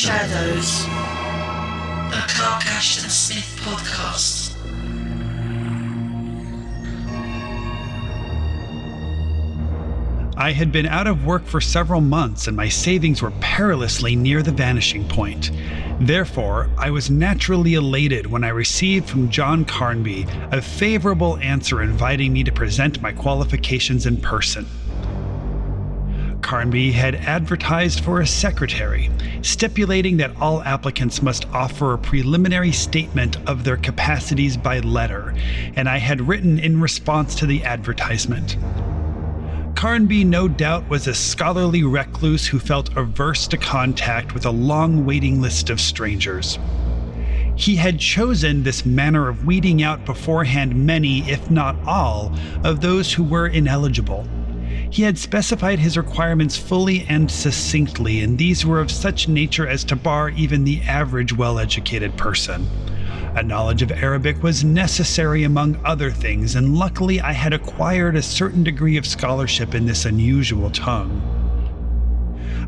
Shadows, a Clark Ashton Smith podcast. I had been out of work for several months and my savings were perilously near the vanishing point. Therefore, I was naturally elated when I received from John Carnby a favorable answer inviting me to present my qualifications in person. Carnby had advertised for a secretary, stipulating that all applicants must offer a preliminary statement of their capacities by letter, and I had written in response to the advertisement. Carnby no doubt was a scholarly recluse who felt averse to contact with a long waiting list of strangers. He had chosen this manner of weeding out beforehand many, if not all, of those who were ineligible. He had specified his requirements fully and succinctly, and these were of such nature as to bar even the average well-educated person. A knowledge of Arabic was necessary among other things, and luckily I had acquired a certain degree of scholarship in this unusual tongue.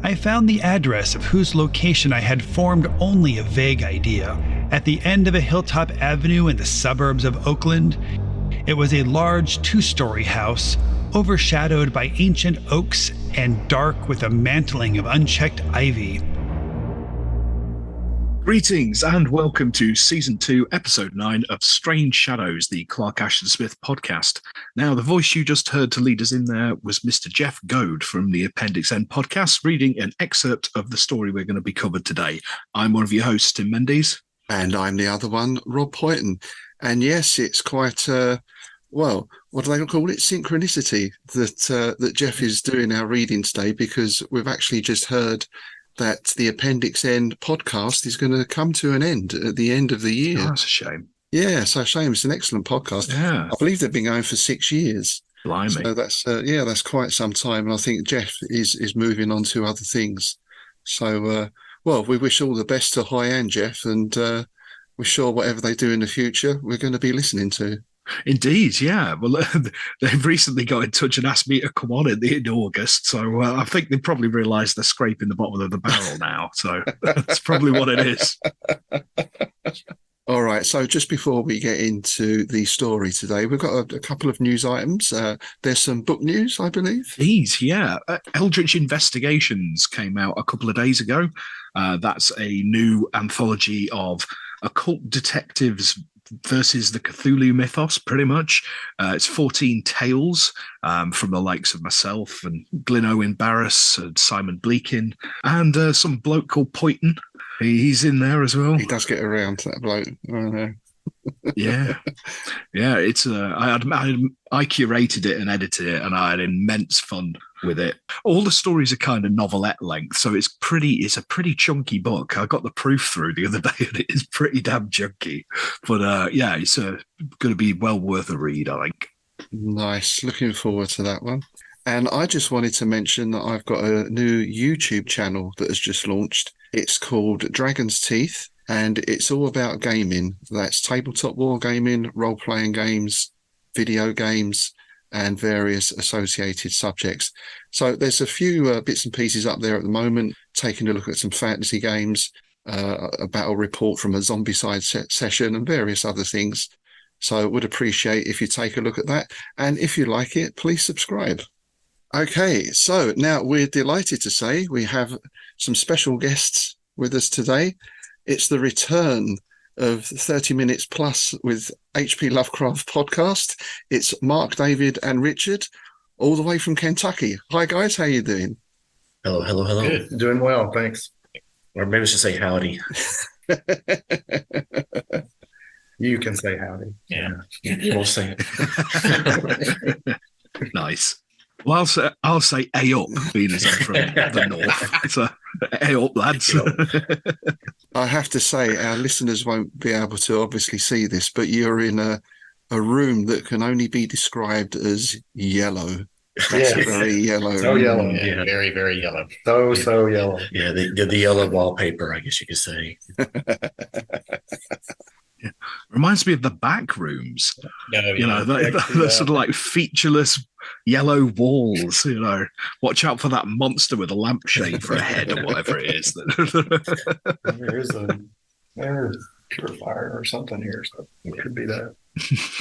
I found the address of whose location I had formed only a vague idea. At the end of a hilltop avenue in the suburbs of Oakland, it was a large two-story house, overshadowed by ancient oaks and dark with a mantling of unchecked ivy. Greetings and welcome to Season 2, Episode 9 of Strange Shadows, the Clark Ashton Smith podcast. Now, the voice you just heard to lead us in there was Mr. Jeff Goad from the Appendix podcast, reading an excerpt of the story we're going to be covered today. I'm one of your hosts, Tim Mendes. And I'm the other one, Rob Poyton. And yes, it's quite, what do they call it? Synchronicity that Jeff is doing our reading today, because we've actually just heard that the Appendix End podcast is going to come to an end at the end of the year. Oh, that's a shame. Yeah, so a shame. It's an excellent podcast. Yeah. I believe they've been going for 6 years. Blimey. So that's quite some time. And I think Jeff is moving on to other things. So, we wish all the best to High and Jeff, and we're sure whatever they do in the future, we're going to be listening to. Indeed, yeah. Well, they've recently got in touch and asked me to come on in August, so I think they probably realised they're scraping the bottom of the barrel now, so that's probably what it is. All right, so just before we get into the story today, we've got a couple of news items. There's some book news, I believe. These, yeah. Eldritch Investigations came out a couple of days ago. That's a new anthology of occult detectives versus the Cthulhu mythos, pretty much. It's 14 tales from the likes of myself and Glyn Owen Barris and Simon Bleakin, and some bloke called Poyton. He's in there as well. He does get around, that bloke. I know. Yeah. It's I curated it and edited it, and I had immense fun with it. All the stories are kind of novelette length, so it's a pretty chunky book. I got the proof through the other day, and it is pretty damn chunky. But it's going to be well worth a read, I think. Nice. Looking forward to that one. And I just wanted to mention that I've got a new YouTube channel that has just launched. It's called Dragon's Teeth, and it's all about gaming. That's tabletop wargaming, role-playing games, video games, and various associated subjects. So there's a few bits and pieces up there at the moment, taking a look at some fantasy games, a battle report from a Zombicide session, and various other things. So I would appreciate if you take a look at that. And if you like it, please subscribe. Okay, so now we're delighted to say we have some special guests with us today. It's the return of 30 Minutes Plus with HP Lovecraft podcast. It's Mark, David, and Richard, all the way from Kentucky. Hi, guys. How you doing? Hello. Good. Doing well, thanks. Or maybe I should say howdy. You can say howdy. Yeah. We'll say it. Nice. Well, I'll say A up, being as I'm from the north. So, A up, lads. I have to say, our listeners won't be able to obviously see this, but you're in a room that can only be described as yellow. That's very yellow. So yellow. Yeah, very, very yellow. So yellow. Yeah, the yellow wallpaper, I guess you could say. Reminds me of the back rooms. No, You know, the sort of like featureless yellow walls. You know, watch out for that monster with a lampshade for a head or whatever it is. There is a air purifier or something here, so it could be that.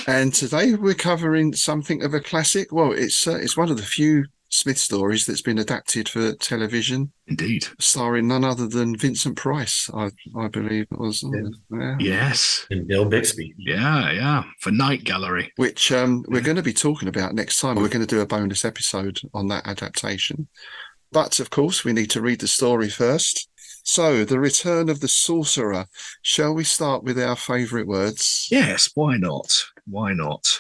And today we're covering something of a classic. Well, it's one of the few Smith stories that's been adapted for television, Indeed. starring none other than Vincent Price, I believe it was. Yeah. Yes. and Bill Bixby. Yeah. For Night Gallery. Which we're going to be talking about next time. We're going to do a bonus episode on that adaptation. But, of course, we need to read the story first. So, The Return of the Sorcerer. Shall we start with our favourite words? Yes. Why not? Why not?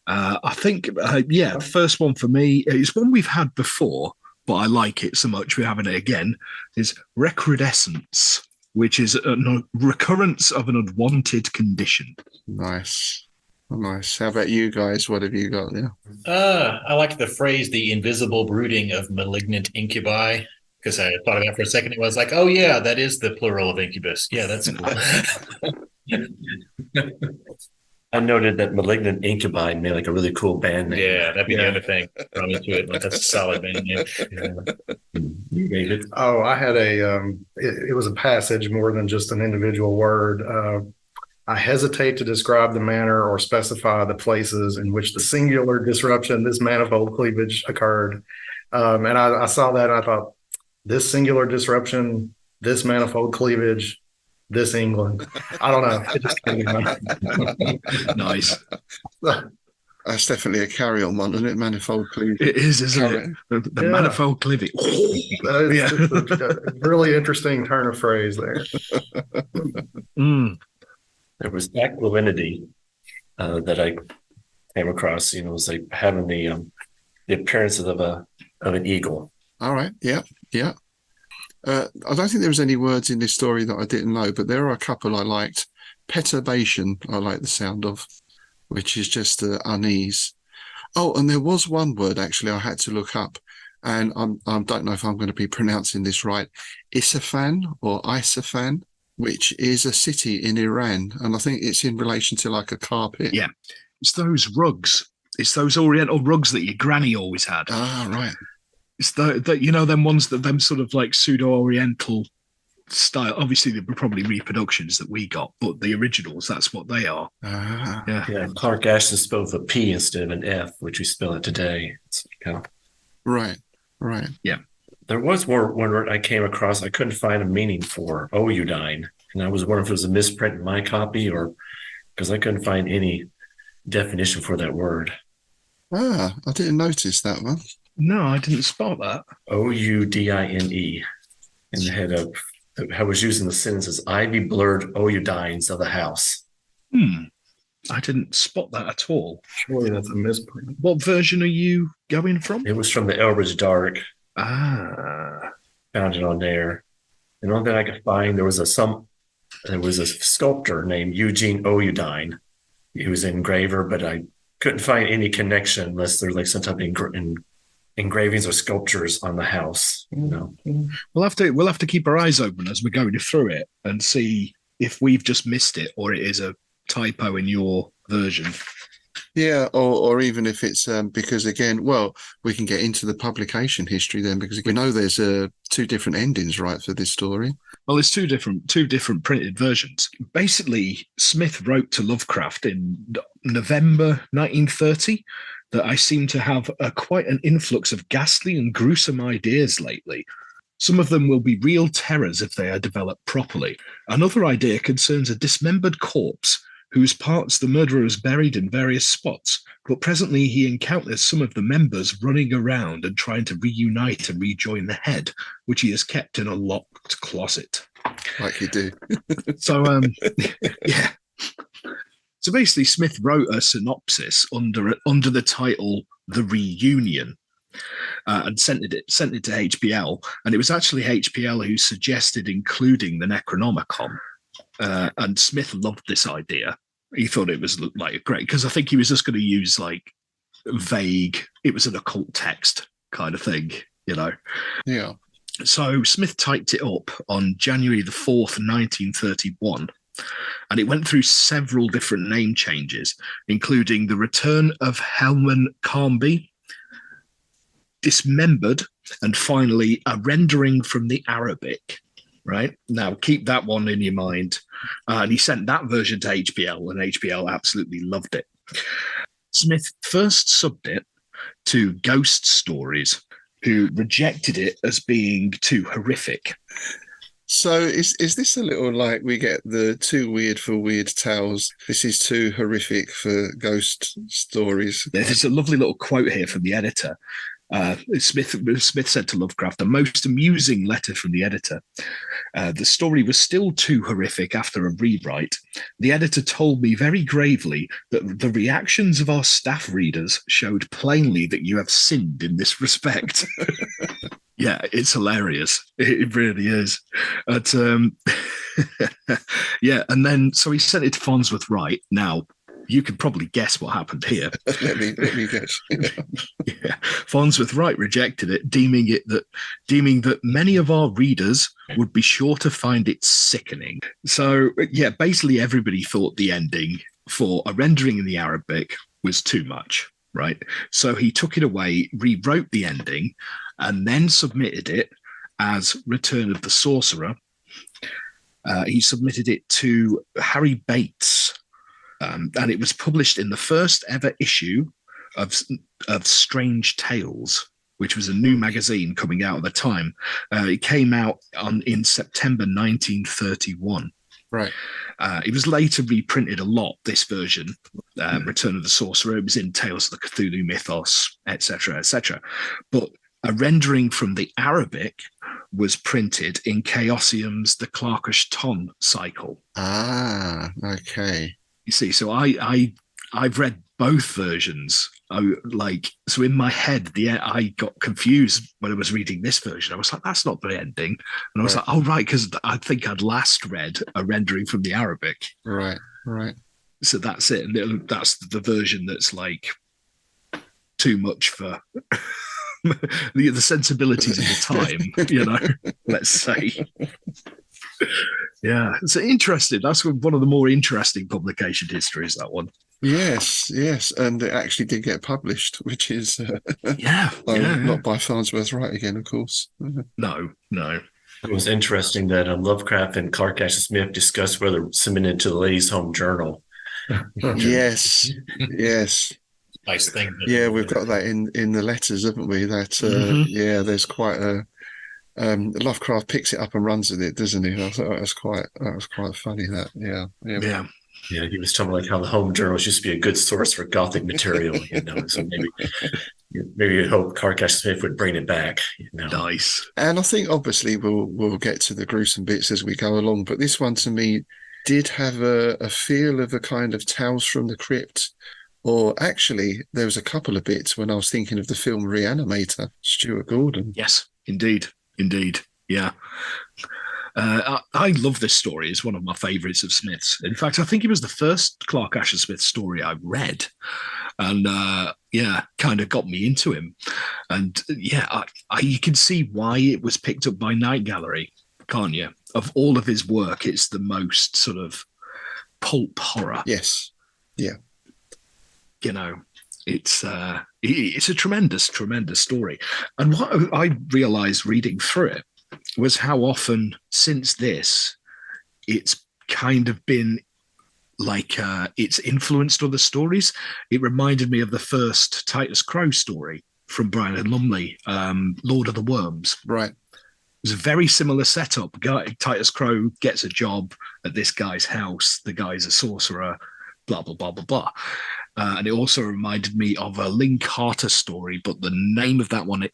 I think, the first one for me is one we've had before, but I like it so much we're having it again, is recrudescence, which is a recurrence of an unwanted condition. Nice. Nice. How about you guys? What have you got there? I like the phrase "the invisible brooding of malignant incubi," because I thought of that for a second. It was like, oh yeah, that is the plural of incubus. Yeah, that's cool. I noted that malignant incubi made like a really cool band name. Yeah, that'd be the other thing. Probably to it. Like, that's a solid band name. You gave it. Oh, I had it was a passage more than just an individual word. I hesitate to describe the manner or specify the places in which the singular disruption, this manifold cleavage, occurred. And I saw that and I thought, this singular disruption, this manifold cleavage, this England. I don't know. It just came to mind. Nice. That's definitely a carrion one, isn't it? Manifold cleavage. It is, isn't it? The manifold cleavage. It's a really interesting turn of phrase there. There was aquilinity that I came across. You know, it was like having the appearances of an eagle. All right. Yeah. I don't think there was any words in this story that I didn't know, but there are a couple I liked. Perturbation, I like the sound of, which is just unease. Oh, and there was one word actually I had to look up, and I don't know if I'm going to be pronouncing this right. Isfahan or Isfahan, which is a city in Iran, and I think it's in relation to like a carpet. Yeah, it's those rugs. It's those Oriental rugs that your granny always had. Ah, right. It's them ones them sort of like pseudo-Oriental style. Obviously, they were probably reproductions that we got, but the originals, that's what they are. Ah. Yeah, Clark Ashton spelled with a P instead of an F, which we spell it today. It's kind of... Right. Yeah. There was one word I came across I couldn't find a meaning for, oudine. And I was wondering if it was a misprint in my copy or because I couldn't find any definition for that word. Ah, I didn't notice that one. No, I didn't spot that. oudine in the head of, I was using the sentence as ivy blurred oudines of the house. I didn't spot that at all. Surely that's a misprint. What version are you going from? It was from the Elbridge Dark. Ah. Found it on there. And on that I could find, there was a sculptor named Eugene Oudine. He was an engraver, but I couldn't find any connection unless there's like some type of engravings or sculptures on the house. You know, We'll have to keep our eyes open as we're going through it and see if we've just missed it or it is a typo in your version. Yeah, or even if it's because again, well, we can get into the publication history then because we know there's two different endings, right, for this story. Well, there's two different printed versions. Basically, Smith wrote to Lovecraft in November 1930 that I seem to have quite an influx of ghastly and gruesome ideas lately. Some of them will be real terrors if they are developed properly. Another idea concerns a dismembered corpse whose parts the murderer has buried in various spots, but presently he encounters some of the members running around and trying to reunite and rejoin the head, which he has kept in a locked closet. Like you do. So, yeah. So basically, Smith wrote a synopsis under the title "The Reunion," and sent it to HPL, and it was actually HPL who suggested including the Necronomicon. And Smith loved this idea. He thought it was like great because I think he was just going to use like vague. It was an occult text kind of thing, you know. Yeah. So Smith typed it up on January the 4th, 1931, And it went through several different name changes, including the return of Helman Carnby, dismembered, and finally a rendering from the Arabic. Right now, keep that one in your mind. And he sent that version to HPL, and HPL absolutely loved it. Smith first subbed it to Ghost Stories, who rejected it as being too horrific. So is this a little like we get the too weird for weird tales? This is too horrific for Ghost Stories. There's a lovely little quote here from the editor. Smith said to Lovecraft, "A most amusing letter from the editor. The story was still too horrific after a rewrite. The editor told me very gravely that the reactions of our staff readers showed plainly that you have sinned in this respect." Yeah, it's hilarious. It really is. But, yeah, and then so he sent it to Farnsworth Wright. Now, you can probably guess what happened here. let me guess. Yeah. Farnsworth Wright rejected it, deeming that many of our readers would be sure to find it sickening. So yeah, basically everybody thought the ending for a rendering in the Arabic was too much, right? So he took it away, rewrote the ending, and then submitted it as Return of the Sorcerer. He submitted it to Harry Bates. And it was published in the first ever issue of Strange Tales, which was a new magazine coming out at the time. It came out in September 1931. Right. It was later reprinted a lot, this version, Return of the Sorcerer. It was in Tales of the Cthulhu Mythos, etc., etc. But a rendering from the Arabic was printed in Chaosium's The Clarkish Ton cycle. Ah, okay. You see, so I've read both versions. So in my head, I got confused when I was reading this version. I was like, that's not the ending. And I was like, oh, right, because I think I'd last read a rendering from the Arabic. Right. So that's it. And that's the version that's like too much for the sensibilities of the time, let's say. Yeah, it's interesting. That's one of the more interesting publication histories, that one. Yes, and it actually did get published, which is not by Farnsworth Wright again, of course. No. It was interesting that Lovecraft and Clark Ashton Smith discussed whether submitted it to the Ladies' Home Journal. Yes. Nice thing. Yeah, we've got that in the letters, haven't we? That there's quite a Lovecraft picks it up and runs with it, doesn't he? I thought that was quite funny. That Yeah, he was talking like how the home journals used to be a good source for Gothic material, So maybe you'd hope Carcass Smith would bring it back. Nice. And I think obviously we'll get to the gruesome bits as we go along, but this one to me did have a feel of a kind of Tales from the Crypt. Or actually, there was a couple of bits when I was thinking of the film Reanimator, Stuart Gordon. Yes, indeed. Yeah. I love this story. It's one of my favorites of Smith's. In fact, I think it was the first Clark Ashton Smith story I read. And kind of got me into him. And you can see why it was picked up by Night Gallery, can't you? Of all of his work, it's the most sort of pulp horror. Yes. Yeah. It's a tremendous story. And what I realized reading through it was how often since this, it's kind of been like it's influenced other stories. It reminded me of the first Titus Crow story from Brian and Lumley, Lord of the Worms. Right. It was a very similar setup. Titus Crow gets a job at this guy's house. The guy's a sorcerer, blah, blah, blah, blah, blah. And it also reminded me of a Lynn Carter story, but the name of that one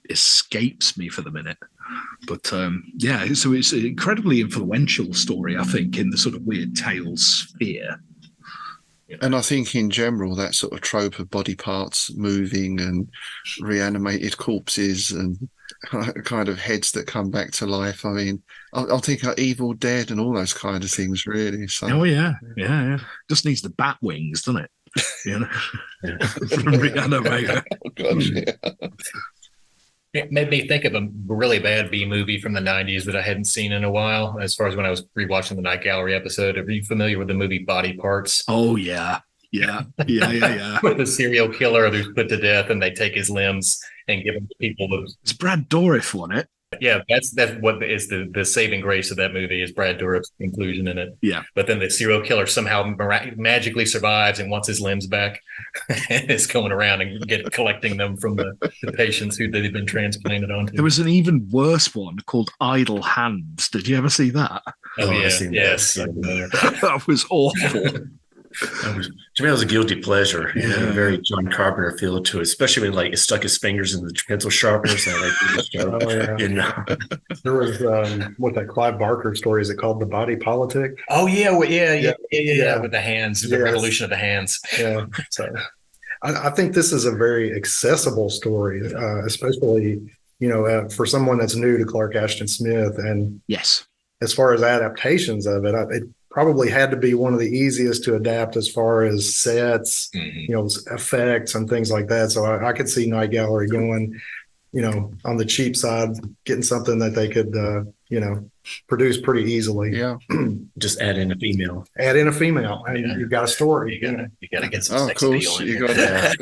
escapes me for the minute. But so it's an incredibly influential story, I think, in the sort of weird tales sphere. And I think in general, that sort of trope of body parts moving and reanimated corpses and kind of heads that come back to life. I mean, I think of Evil Dead and all those kind of things, really. So. Oh, yeah. Just needs the bat wings, doesn't it? From Reanimator. Oh, gosh, yeah. It made me think of a really bad B movie from the 90s that I hadn't seen in a while, as far as when I was rewatching the Night Gallery episode. Are you familiar with the movie Body Parts? Oh yeah, yeah. With the serial killer who's put to death and they take his limbs and give them to people. It's Brad Dourif, wasn't it? Yeah, that's what is the saving grace of that movie is Brad Dourif's inclusion in it. Yeah. But then the serial killer somehow magically survives and wants his limbs back and is going around and collecting them from the patients who they've been transplanted onto. There was an even worse one called Idle Hands. Did you ever see that? Oh, yeah. Yes. That was awful. To me, that was a guilty pleasure. Yeah, very John Carpenter feel to it, especially when like he stuck his fingers in the pencil sharpeners. And There was that Clive Barker story. Is it called The Body Politic? Oh yeah, with the hands, the revolution of the hands. Yeah. So I think this is a very accessible story, especially for someone that's new to Clark Ashton Smith. And yes, as far as adaptations of it, it probably had to be one of the easiest to adapt as far as sets, effects and things like that. So I could see Night Gallery going, on the cheap side, getting something that they could, produce pretty easily. Yeah. Just add in a female. And you've got a story. You got to get some sex appeal in you there.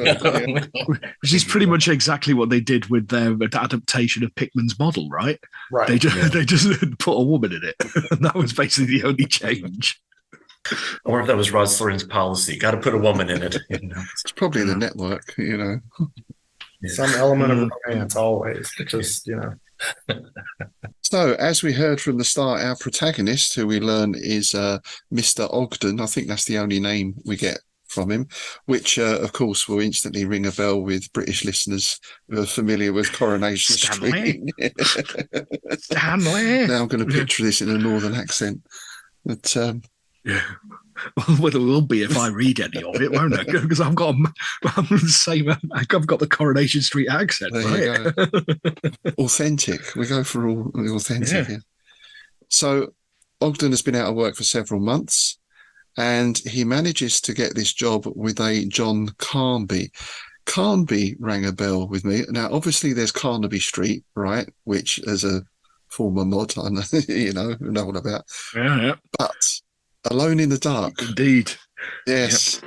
Which is pretty much exactly what they did with their adaptation of Pickman's model, right? Right. They just put a woman in it. And that was basically the only change. Or if that was Rod Serling's policy, got to put a woman in it. It's probably the network, Some element of romance always. Just, So, as we heard from the start, our protagonist, who we learn is Mr. Ogden, I think that's the only name we get from him, which, of course, will instantly ring a bell with British listeners who are familiar with Coronation Street. Stanley! Now I'm going to picture this in a northern accent. But, yeah. Well, it will be if I read any of it, won't it? Because I've got the same. I've got the Coronation Street accent, there right? you go. Authentic. We go for all the authentic here. So Ogden has been out of work for several months, and he manages to get this job with a John Carnby. Carnby rang a bell with me. Now, obviously, there's Carnaby Street, right? Which, as a former mod, I know, know all about. Yeah. But Alone in the Dark. Indeed. Yes.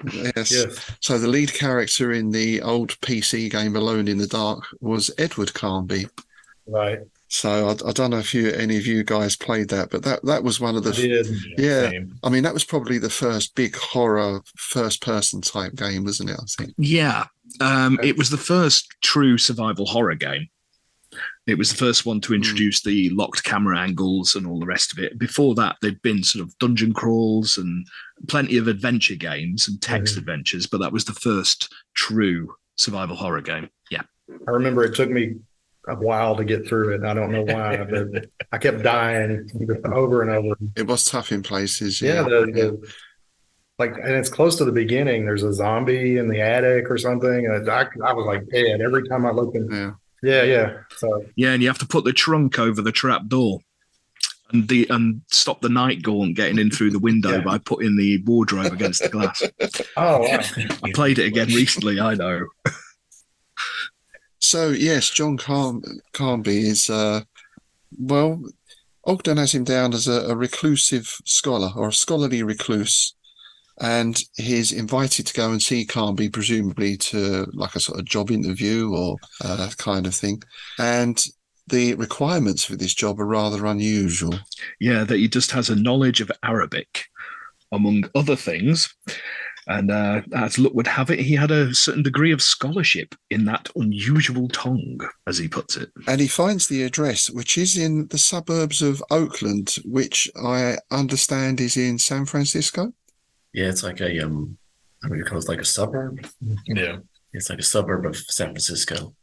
So the lead character in the old PC game Alone in the Dark was Edward Carnby. Right. So I don't know if any of you guys played that, but that was one of the Same. I mean, that was probably the first big horror first person type game, wasn't it? I think. Yeah. It was the first true survival horror game. It was the first one to introduce the locked camera angles and all the rest of it. Before that, there'd been sort of dungeon crawls and plenty of adventure games and text adventures, but that was the first true survival horror game. Yeah. I remember it took me a while to get through it. I don't know why, but I kept dying over and over. It was tough in places. Yeah. And it's close to the beginning. There's a zombie in the attic or something. And I was like dead every time I looked in. Yeah. Yeah. So and you have to put the trunk over the trap door and stop the night gaunt getting in through the window by putting the wardrobe against the glass. Oh, wow. I played it again recently, I know. So yes, John Carnby is Ogden has him down as a reclusive scholar or a scholarly recluse. And he's invited to go and see Carnby, presumably to like a sort of job interview or that kind of thing. And the requirements for this job are rather unusual. Yeah, that he just has a knowledge of Arabic, among other things. And as luck would have it, he had a certain degree of scholarship in that unusual tongue, as he puts it. And he finds the address, which is in the suburbs of Oakland, which I understand is in San Francisco. Yeah, it's like a what do you call it? Like a suburb. Yeah, it's like a suburb of San Francisco.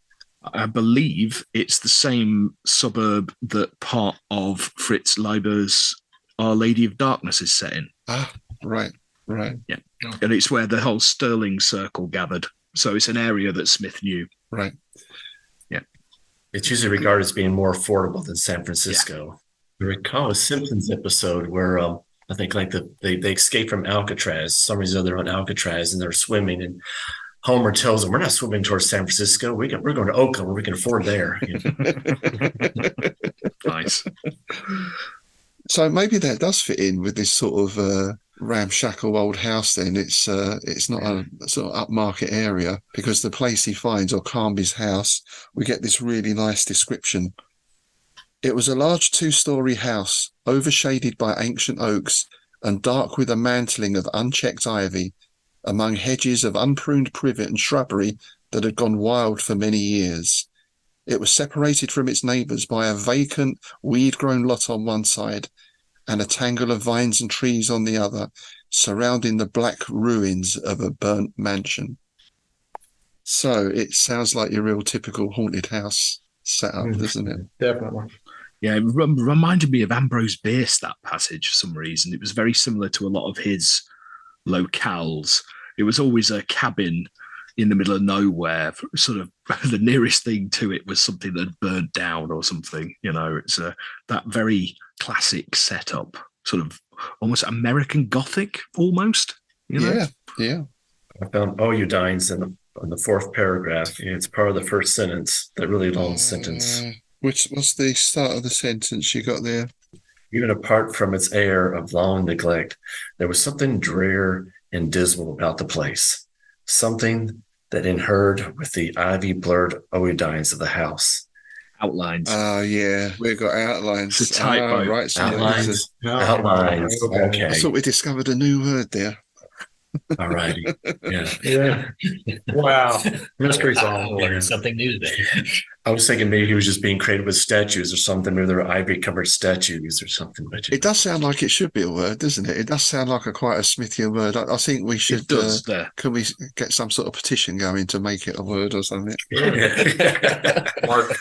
I believe it's the same suburb that part of Fritz Leiber's Our Lady of Darkness is set in. Ah, right. Yeah, and it's where the whole Sterling Circle gathered. So it's an area that Smith knew. Right. Yeah. It's usually regarded as being more affordable than San Francisco. I recall a Simpsons episode where I think like they escape from Alcatraz. For some reason they're on Alcatraz and they're swimming, and Homer tells him, "We're not swimming towards San Francisco. We're going to Oakland where we can afford there." Nice. So maybe that does fit in with this sort of ramshackle old house. Then it's not a sort of upmarket area, because the place he finds, or Carnby's house, we get this really nice description. It was a large 2-story house, overshaded by ancient oaks and dark with a mantling of unchecked ivy, among hedges of unpruned privet and shrubbery that had gone wild for many years. It was separated from its neighbours by a vacant, weed-grown lot on one side and a tangle of vines and trees on the other, surrounding the black ruins of a burnt mansion. So it sounds like your real typical haunted house setup, doesn't it? Definitely. Yeah, it reminded me of Ambrose Bierce, that passage, for some reason. It was very similar to a lot of his locales. It was always a cabin in the middle of nowhere. Sort of the nearest thing to it was something that had burnt down or something. It's that very classic setup, sort of almost American Gothic, almost. Yeah. I found oudines in the 4th paragraph. It's part of the first sentence, that really long sentence. Which was the start of the sentence you got there? Even apart from its air of long neglect, there was something drear and dismal about the place, something that inhered with the ivy-blurred oudines of the house. Outlines. Yeah, we've got outlines. It's a typo. Right, so Outlines. Outlines. Okay. I thought we discovered a new word there. All righty. Yeah. Yeah. Wow. Mystery I solved. learned something new today. I was thinking maybe he was just being creative with statues or something. Maybe they're ivy-covered statues or something. But It does sound like it should be a word, doesn't it? It does sound like quite a Smithian word. I think we should. It does there. Can we get some sort of petition going to make it a word or something? Mark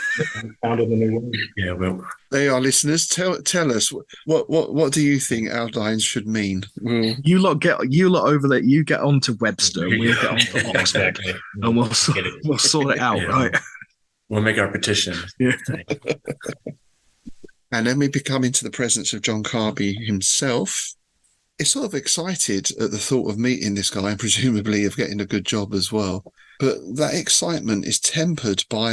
found a new one. Yeah, well, There you are, listeners. Tell us what do you think outlines should mean? You lot over there. You get on to Webster. We'll get on to Oxford, Exactly. and we'll sort it out, Yeah. right? we'll make our petition. Yeah. And then we become into the presence of John Carby himself. It's sort of excited at the thought of meeting this guy and presumably of getting a good job as well. But that excitement is tempered by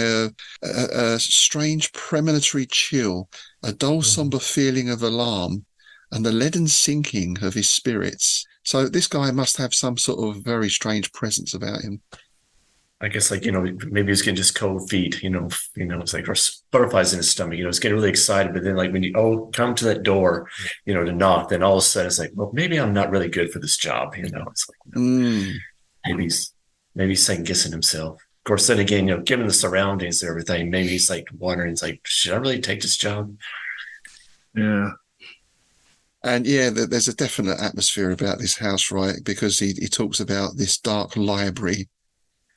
a strange premonitory chill, a dull, somber feeling of alarm, and the leaden sinking of his spirits. So this guy must have some sort of very strange presence about him. I guess, maybe he's getting just cold feet, it's like, or butterflies in his stomach, he's getting really excited. But then, like, when you come to that door, to knock, then all of a sudden it's like, well, maybe I'm not really good for this job. It's like, maybe he's second guessing himself. Of course, then again, given the surroundings and everything, maybe he's like wondering, it's like, should I really take this job? Yeah. And yeah, there's a definite atmosphere about this house, right? Because he talks about this dark library,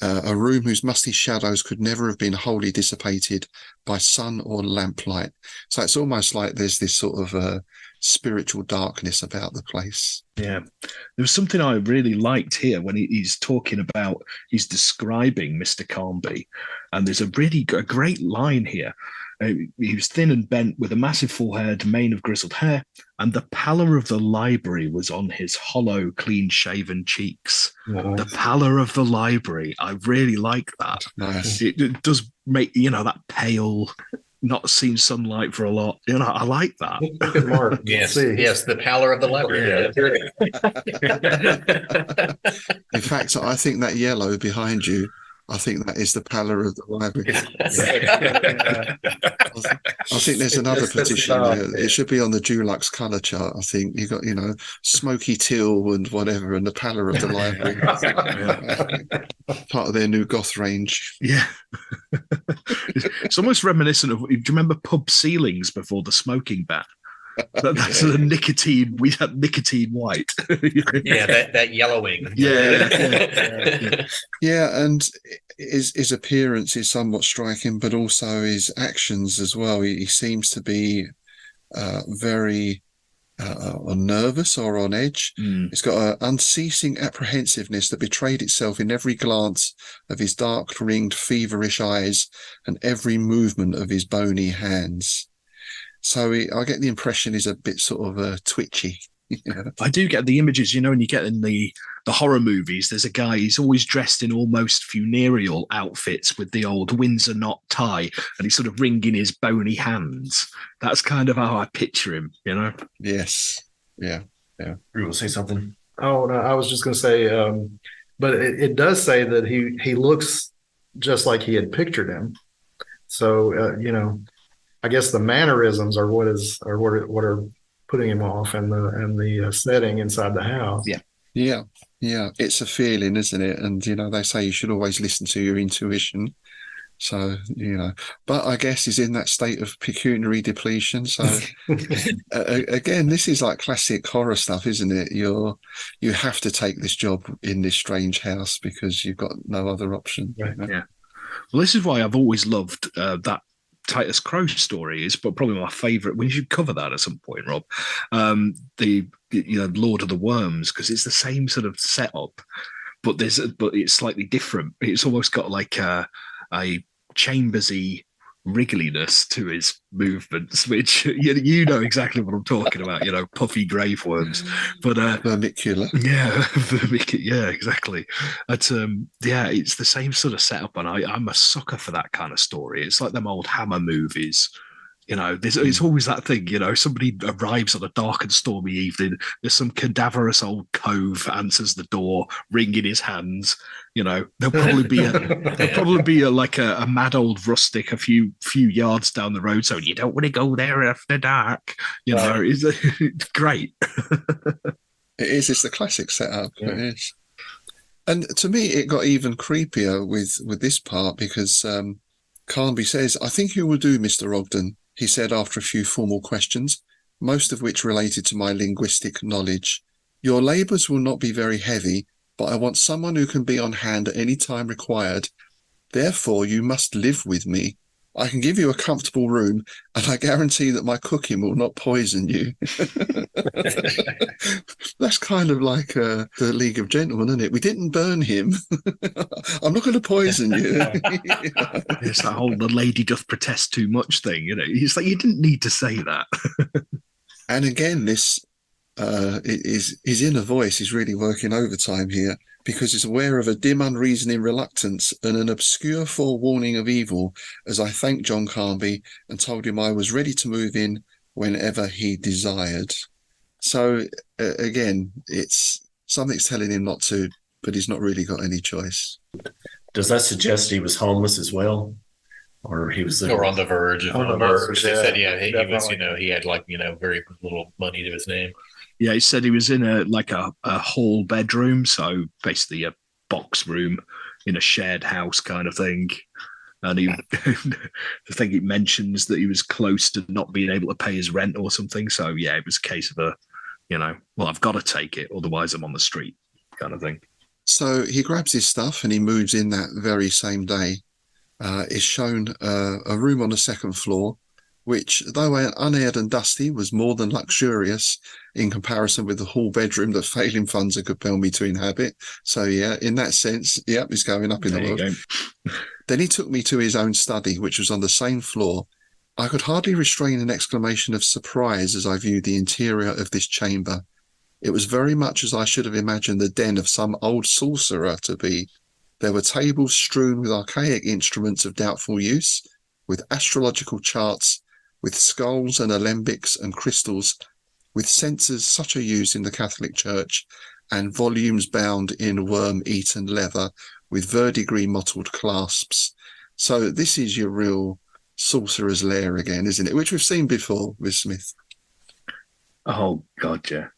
a room whose musty shadows could never have been wholly dissipated by sun or lamplight. So it's almost like there's this sort of spiritual darkness about the place. Yeah. There was something I really liked here when he's describing Mr. Carnby. And there's a great line here. He was thin and bent with a massive forehead, mane of grizzled hair, and the pallor of the library was on his hollow, clean-shaven cheeks. Nice. The pallor of the library. I really like that. Nice. It does make, that pale, not seen sunlight for a lot. I like that. Look at Mark. Yes, See. yes, the pallor of the library. In fact, I think that yellow behind you, I think that is the pallor of the library. I think there's another petition. It should be on the Dulux colour chart. I think you got, smoky teal and whatever, and the pallor of the library. Part of their new goth range. Yeah. It's almost reminiscent of, do you remember pub ceilings before the smoking ban? That's the nicotine. We had nicotine white. Yeah, that yellowing. Yeah, and his appearance is somewhat striking, but also his actions as well. He seems to be very nervous or on edge. He's got an unceasing apprehensiveness that betrayed itself in every glance of his dark ringed, feverish eyes and every movement of his bony hands. So I get the impression he's a bit sort of twitchy. Yeah. I do get the images, when you get in the horror movies, there's a guy, he's always dressed in almost funereal outfits with the old Windsor knot tie, and he's sort of wringing his bony hands. That's kind of how I picture him, Yes. Yeah. You will say something. Oh, no, I was just going to say, but it does say that he looks just like he had pictured him. So, I guess the mannerisms are what are putting him off, and the setting inside the house. Yeah. Yeah. It's a feeling, isn't it? And, they say you should always listen to your intuition. So, but I guess he's in that state of pecuniary depletion. So again, this is like classic horror stuff, isn't it? You have to take this job in this strange house because you've got no other option. Right. Yeah. Well, this is why I've always loved that Titus Crow story. Is probably my favorite. We should cover that at some point, Rob. The Lord of the Worms, because it's the same sort of setup, but it's slightly different. It's almost got like a Chambersy wriggliness to his movements, which you know exactly what I'm talking about. Puffy grave worms, but Vermicular. Yeah, exactly. But it's the same sort of setup, and I'm a sucker for that kind of story. It's like them old Hammer movies. It's always that thing, somebody arrives on a dark and stormy evening, there's some cadaverous old cove answers the door, wringing his hands. There'll probably be a mad old rustic a few yards down the road, so you don't want to go there after dark. It's great. It is. It's the classic setup. Yeah. It is. And to me, it got even creepier with this part because Carnby says, "I think you will do, Mr. Ogden," he said after a few formal questions, most of which related to my linguistic knowledge. "Your labours will not be very heavy, but I want someone who can be on hand at any time required. Therefore, you must live with me. I can give you a comfortable room, and I guarantee that my cooking will not poison you." That's kind of like the League of Gentlemen, isn't it? We didn't burn him. I'm not going to poison you. It's that whole "the lady doth protest too much" thing. It's like you didn't need to say that. And again, this his inner voice is really working overtime here, because he's aware of a dim, unreasoning reluctance and an obscure forewarning of evil, as I thanked John Carnby and told him I was ready to move in whenever he desired. So again, it's something's telling him not to, but he's not really got any choice. Does that suggest he was homeless as well? Or he was Or on the verge of homeless? They said, he was, definitely. he had like, very little money to his name. Yeah, he said he was in a hall bedroom, so basically a box room in a shared house kind of thing. And he, I think it mentions that he was close to not being able to pay his rent or something. So yeah, it was a case of I've got to take it, otherwise I'm on the street kind of thing. So he grabs his stuff and he moves in that very same day. Is shown a room on the second floor, which, though unaired and dusty, was more than luxurious in comparison with the hall bedroom that failing funds had compelled me to inhabit. So yeah, in that sense, he's going up in the world. Then he took me to his own study, which was on the same floor. I could hardly restrain an exclamation of surprise as I viewed the interior of this chamber. It was very much as I should have imagined the den of some old sorcerer to be. There were tables strewn with archaic instruments of doubtful use, with astrological charts, with skulls and alembics and crystals, with censers such are used in the Catholic Church, and volumes bound in worm-eaten leather with verdigris mottled clasps. So this is your real sorcerer's lair again, isn't it? Which we've seen before with Smith. Oh, God, yeah.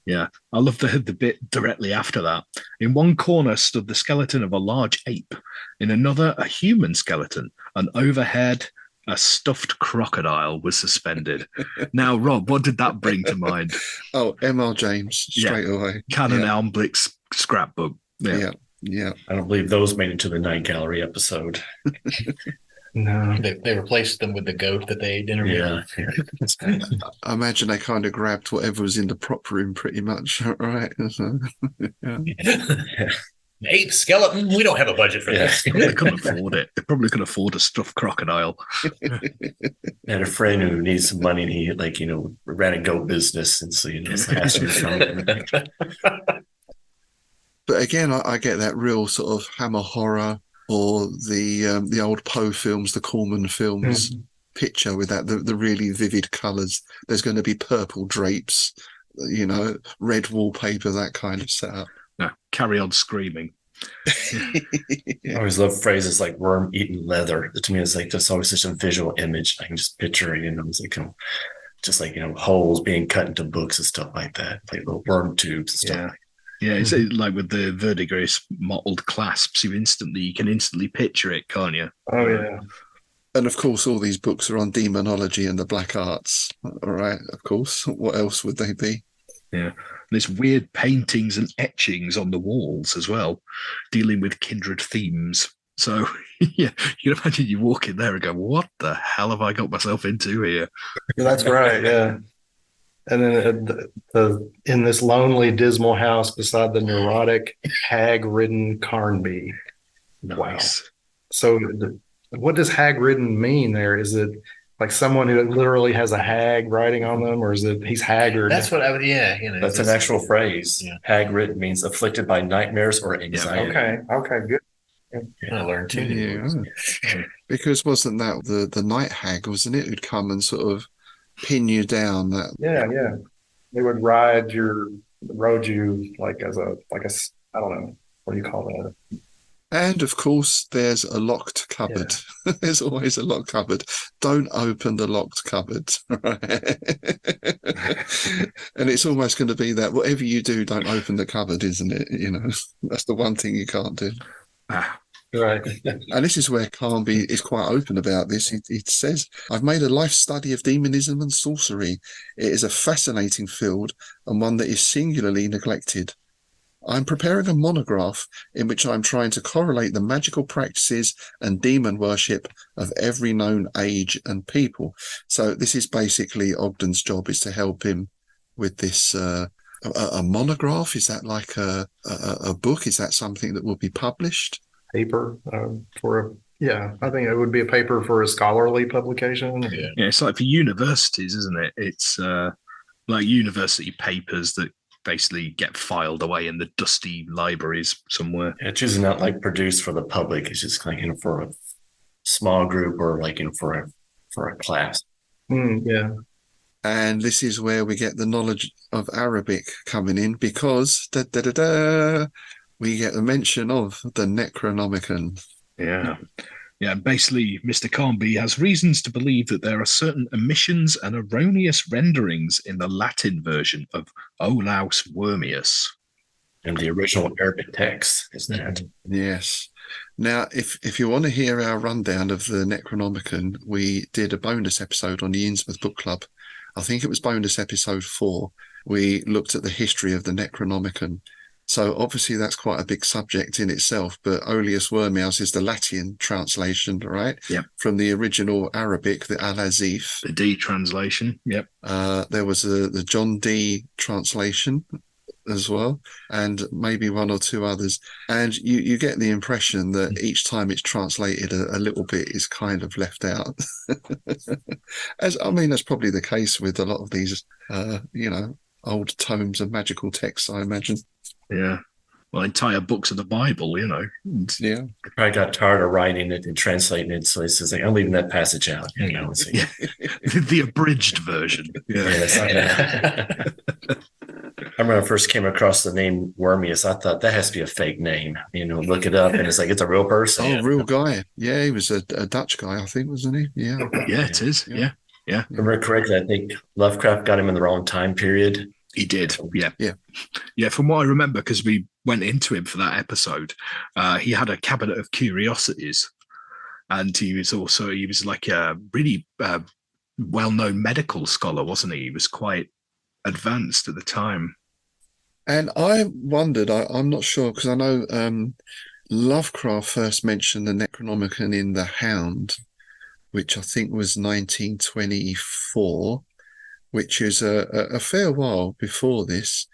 Yeah, I love the bit directly after that. In one corner stood the skeleton of a large ape. In another, a human skeleton. And overhead, a stuffed crocodile was suspended. Now, Rob, what did that bring to mind? Oh, M.R. James, straight away. Canon Almblick's scrapbook. Yeah. I don't believe those made it to the Night Gallery episode. No. They replaced them with the goat that they interviewed. Yeah. I imagine they kind of grabbed whatever was in the prop room pretty much, right? So, yeah. ape skeleton. We don't have a budget for that. They couldn't afford it. They probably could afford a stuffed crocodile. I had a friend who needs some money, and he ran a goat business, and so asked him to come. But again, I get that real sort of Hammer horror or the old Poe films, the Corman films picture with that the really vivid colours. There's going to be purple drapes, red wallpaper, that kind of setup. No, carry on screaming. I always love phrases like worm eating leather. To me, it's like just always such a visual image. I can just picture it, it's like just like holes being cut into books and stuff like that, like little worm tubes and stuff. Yeah, it's like with the verdigris mottled clasps, you can instantly picture it, can't you? Oh yeah. And of course, all these books are on demonology and the black arts. All right, of course. What else would they be? Yeah. There's weird paintings and etchings on the walls as well, dealing with kindred themes. So, yeah, you can imagine you walk in there and go, what the hell have I got myself into here? That's right, yeah. And then in this lonely, dismal house beside the neurotic, hag-ridden Carnby. Nice. Wow. So what does hag-ridden mean there? Is it like someone who literally has a hag riding on them, or is it he's haggard? That's what I would, That's an actual phrase. Yeah. Hag-ridden means afflicted by nightmares or anxiety. Okay, good. I learned too. Yeah. Because wasn't that the night hag, wasn't it, who'd come and sort of pin you down? That Yeah. They would ride you like as a I don't know, what do you call that? And of course, there's a locked cupboard. Yeah. There's always a locked cupboard. Don't open the locked cupboard. Right? And it's almost going to be that whatever you do, don't open the cupboard, isn't it? That's the one thing you can't do. Right. And this is where Carnby is quite open about this. He says, I've made a life study of demonism and sorcery. It is a fascinating field and one that is singularly neglected. I'm preparing a monograph in which I'm trying to correlate the magical practices and demon worship of every known age and people. So this is basically Ogden's job, is to help him with this a monograph. Is that like a book? Is that something that will be published? Paper I think it would be a paper for a scholarly publication. Yeah, it's like for universities, isn't it? It's like university papers that basically get filed away in the dusty libraries somewhere. Yeah, it's usually not like produced for the public. It's just like for a small group or like for a class. Yeah. And this is where we get the knowledge of Arabic coming in, because we get the mention of the Necronomicon. Yeah. Yeah, basically, Mr. Carnby has reasons to believe that there are certain omissions and erroneous renderings in the Latin version of Olaus Wormius. And the original Arabic text, isn't it? Yes. Now, if you want to hear our rundown of the Necronomicon, we did a bonus episode on the Innsmouth Book Club. I think it was bonus episode 4. We looked at the history of the Necronomicon. So obviously that's quite a big subject in itself, but Olaus Wormius is the Latin translation, right? Yep. From the original Arabic, the Al-Azif. The D translation, yep. There was the John D translation as well, and maybe one or two others. And you get the impression that each time it's translated, a little bit is kind of left out. That's probably the case with a lot of these, old tomes of magical texts, I imagine. Yeah. Well, entire books of the Bible, Yeah. I probably got tired of writing it and translating it, so it's just like, I'm leaving that passage out. So. The abridged version. Yeah. Yes, I remember when I first came across the name Wormius, I thought that has to be a fake name. Look it up, and it's like, it's a real person. Oh, real guy. Yeah, he was a Dutch guy, I think, wasn't he? Yeah. Yeah, it is. Yeah. Remember correctly, I think Lovecraft got him in the wrong time period. He did. Yeah. From what I remember, because we went into him for that episode, he had a cabinet of curiosities, and he was like a really well-known medical scholar, wasn't he? He was quite advanced at the time. And I wondered, I'm not sure, because I know Lovecraft first mentioned the Necronomicon in The Hound, which I think was 1924, which is a fair while before this.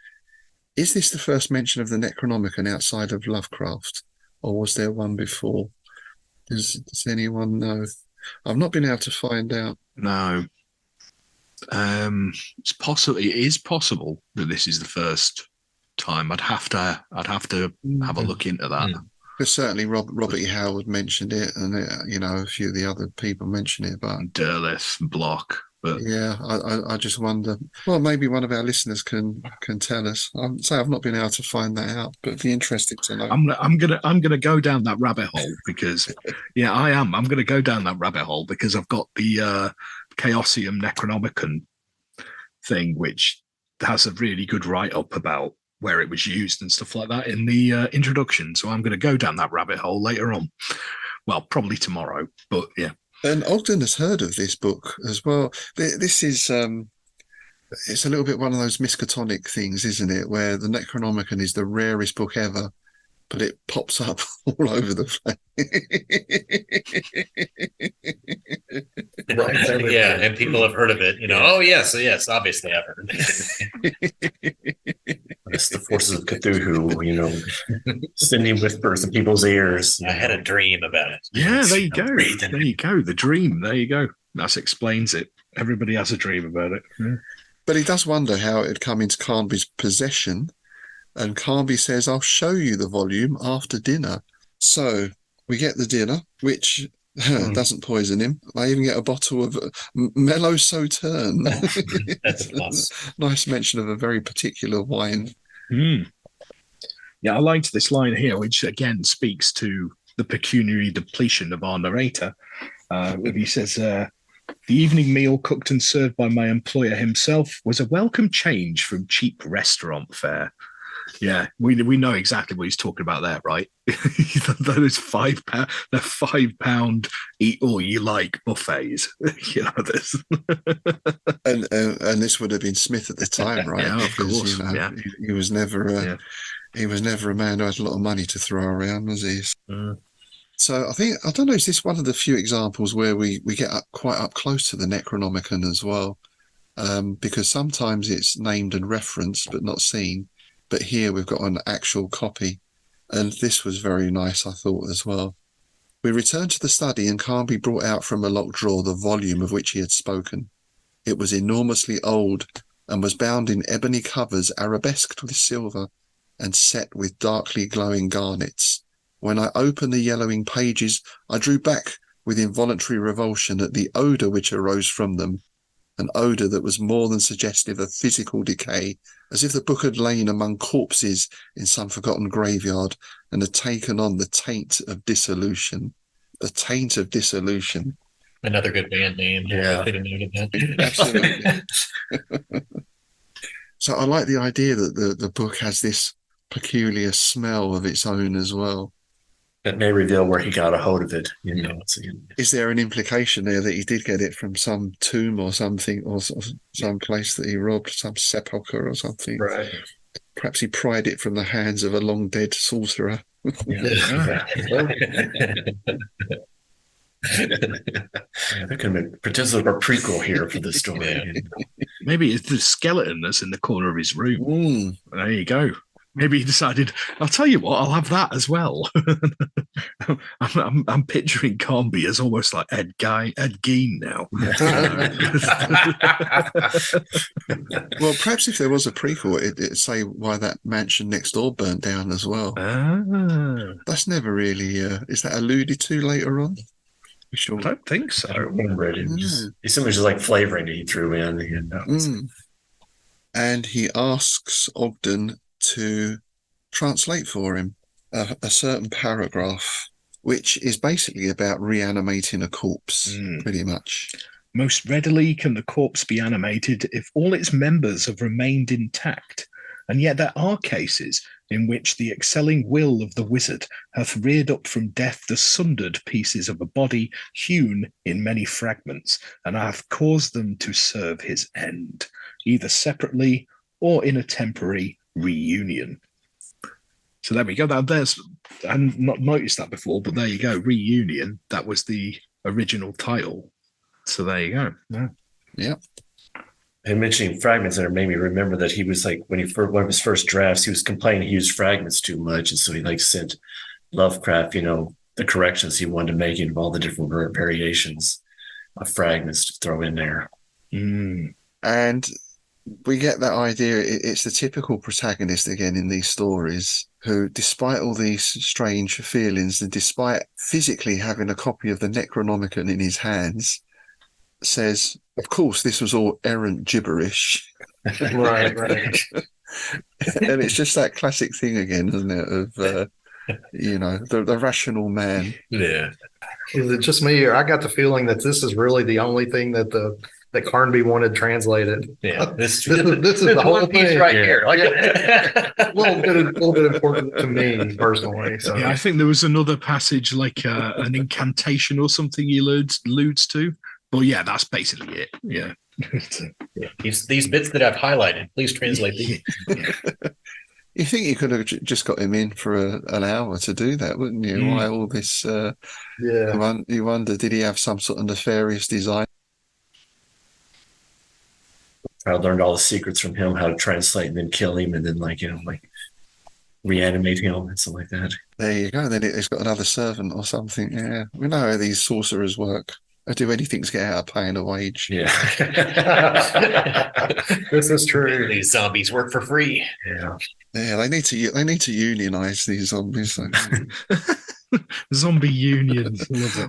Is this the first mention of the Necronomicon outside of Lovecraft, or was there one before? Does anyone know? I've not been able to find out. No. It's possible. It is possible that this is the first time. I'd have to have a look into that. Because certainly Robert E. Howard mentioned it, and a few of the other people mentioned it, but Derleth, Block. But yeah, I just wonder. Well, maybe one of our listeners can tell us. I've not been able to find that out, but it'd be interesting to know. I'm gonna go down that rabbit hole because, yeah, I am. I'm gonna go down that rabbit hole because I've got the Chaosium Necronomicon thing, which has a really good write-up about where it was used and stuff like that in the introduction. So I'm going to go down that rabbit hole later on. Well, probably tomorrow, but yeah. And Ogden has heard of this book as well. This is it's a little bit one of those Miskatonic things, isn't it? Where the Necronomicon is the rarest book ever, but it pops up all over the place. Right. Yeah, and people have heard of it. Oh yes, obviously I've heard. It's the forces of Cthulhu, sending whispers in people's ears. I had a dream about it. Yeah, there you go. There you go. The dream. There you go. That explains it. Everybody has a dream about it. Yeah. But he does wonder how it had come into Carnby's possession. And Carnby says, I'll show you the volume after dinner. So we get the dinner, which doesn't poison him. I even get a bottle of Mellow Sauterne. That's nice mention of a very particular wine. Yeah, I liked this line here, which again speaks to the pecuniary depletion of our narrator. He says, the evening meal cooked and served by my employer himself was a welcome change from cheap restaurant fare. Yeah, we know exactly what he's talking about there, right? Those £5 eat all you like buffets. This. and this would have been Smith at the time, right? Yeah, of course. He was never he was never a man who had a lot of money to throw around, was he? So I don't know, is this one of the few examples where we get quite up close to the Necronomicon as well? Because sometimes it's named and referenced but not seen. But here we've got an actual copy. And this was very nice, I thought, as well. We returned to the study and Carnby brought out from a locked drawer the volume of which he had spoken. It was enormously old and was bound in ebony covers arabesqued with silver and set with darkly glowing garnets. When I opened the yellowing pages, I drew back with involuntary revulsion at the odour which arose from them, an odour that was more than suggestive of physical decay, as if the book had lain among corpses in some forgotten graveyard and had taken on the taint of dissolution. The taint of dissolution. Another good band name. Yeah. I didn't know that. Absolutely. So I like the idea that the book has this peculiar smell of its own as well. That may reveal where he got a hold of it. Is there an implication there that he did get it from some tomb or something, or some place that he robbed, some sepulchre or something? Right. Perhaps he pried it from the hands of a long dead sorcerer. There could have been potential for a prequel here for this story. Yeah. Maybe it's the skeleton that's in the corner of his room. There you go. Maybe he decided, I'll tell you what, I'll have that as well. I'm picturing Carnby as almost like Ed Gein now. Well, perhaps if there was a prequel, it'd say why that mansion next door burnt down as well. That's never really, is that alluded to later on? Sure. I don't think so. I don't remember it. It's simply just like flavoring that he threw in. And he asks Ogden to translate for him a certain paragraph, which is basically about reanimating a corpse, pretty much. Most readily can the corpse be animated if all its members have remained intact, and yet there are cases in which the excelling will of the wizard hath reared up from death the sundered pieces of a body hewn in many fragments, and hath caused them to serve his end, either separately or in a temporary reunion. So there we go. I've not noticed that before, but there you go. Reunion. That was the original title. So there you go. Yeah. And mentioning fragments there made me remember that he was like, when he first, one of his first drafts, he was complaining he used fragments too much. And so he like sent Lovecraft, the corrections he wanted to make of all the different variations of fragments to throw in there. And we get that idea. It's the typical protagonist again in these stories who, despite all these strange feelings and despite physically having a copy of the Necronomicon in his hands, says, of course, this was all errant gibberish. Right. And it's just that classic thing again, isn't it? Of, the rational man. Yeah. Is it just me, or I got the feeling that this is really the only thing that that Carnby wanted translated? Yeah. This is the whole thing right here. Like a little bit important to me personally. So Yeah, I think there was another passage like an incantation or something he alludes to. But yeah, that's basically it. Yeah. these bits that I've highlighted, please translate these. You think you could have just got him in for an hour to do that, wouldn't you? Why all this? You wonder, did he have some sort of nefarious design? I learned all the secrets from him, how to translate and then kill him, and then reanimate him and stuff like that. There you go. Then he's got another servant or something. Yeah, we know how these sorcerers work. They do anything to get out of paying a wage. Yeah. this is true. These zombies work for free. Yeah. Yeah, they need to unionize these zombies. So. Zombie union.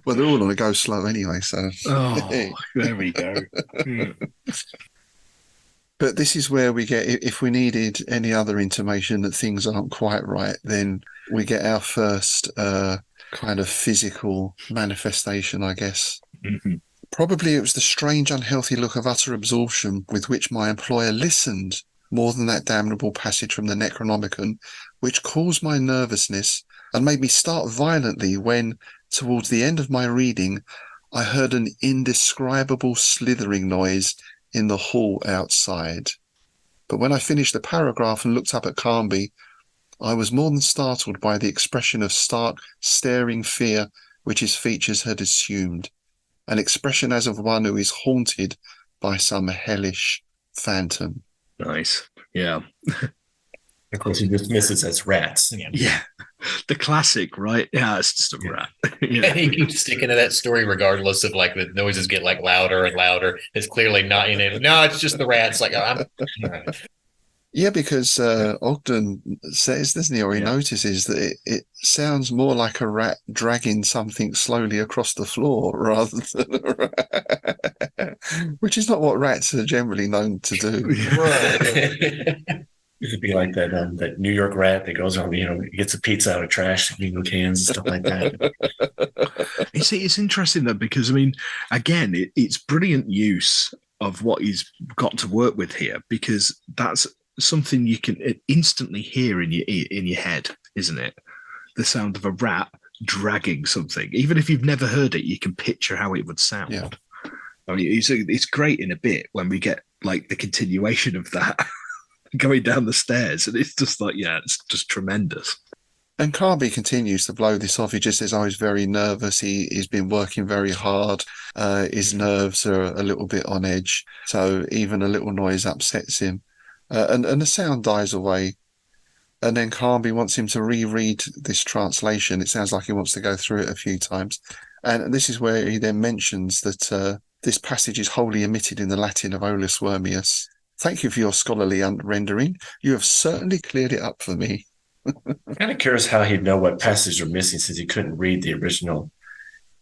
Well, they're all on a go slow anyway. So. There we go. But this is where we get, if we needed any other intimation that things aren't quite right, then we get our first kind of physical manifestation, I guess. Mm-hmm. Probably it was the strange, unhealthy look of utter absorption with which my employer listened, more than that damnable passage from the Necronomicon, which caused my nervousness and made me start violently when, towards the end of my reading, I heard an indescribable slithering noise in the hall outside. But when I finished the paragraph and looked up at Carnby, I was more than startled by the expression of stark, staring fear which his features had assumed, an expression as of one who is haunted by some hellish phantom. Nice. Yeah. Of course, he dismisses as rats. Yeah. The classic, right? Yeah, it's just a rat. And he keeps sticking to that story regardless of the noises get louder and louder. It's clearly not no, it's just the rats. Yeah, because Ogden says, doesn't he, or he notices that it sounds more like a rat dragging something slowly across the floor rather than a rat, which is not what rats are generally known to do. Right. It could be like that New York rat that goes on, gets a pizza out of trash, cans and stuff like that. You see, it's interesting though, because again, it's brilliant use of what he's got to work with here, because that's something you can instantly hear in your head, isn't it? The sound of a rat dragging something. Even if you've never heard it, you can picture how it would sound. Yeah. It's great in a bit when we get the continuation of that going down the stairs, and it's just it's just tremendous. And Carnby continues to blow this off. He just says, he's very nervous. He's been working very hard. His nerves are a little bit on edge. So even a little noise upsets him. And the sound dies away. And then Carnby wants him to reread this translation. It sounds like he wants to go through it a few times. And this is where he then mentions that this passage is wholly omitted in the Latin of Olus Wormius. Thank you for your scholarly rendering. You have certainly cleared it up for me. I'm kind of curious how he'd know what passages are missing since he couldn't read the original,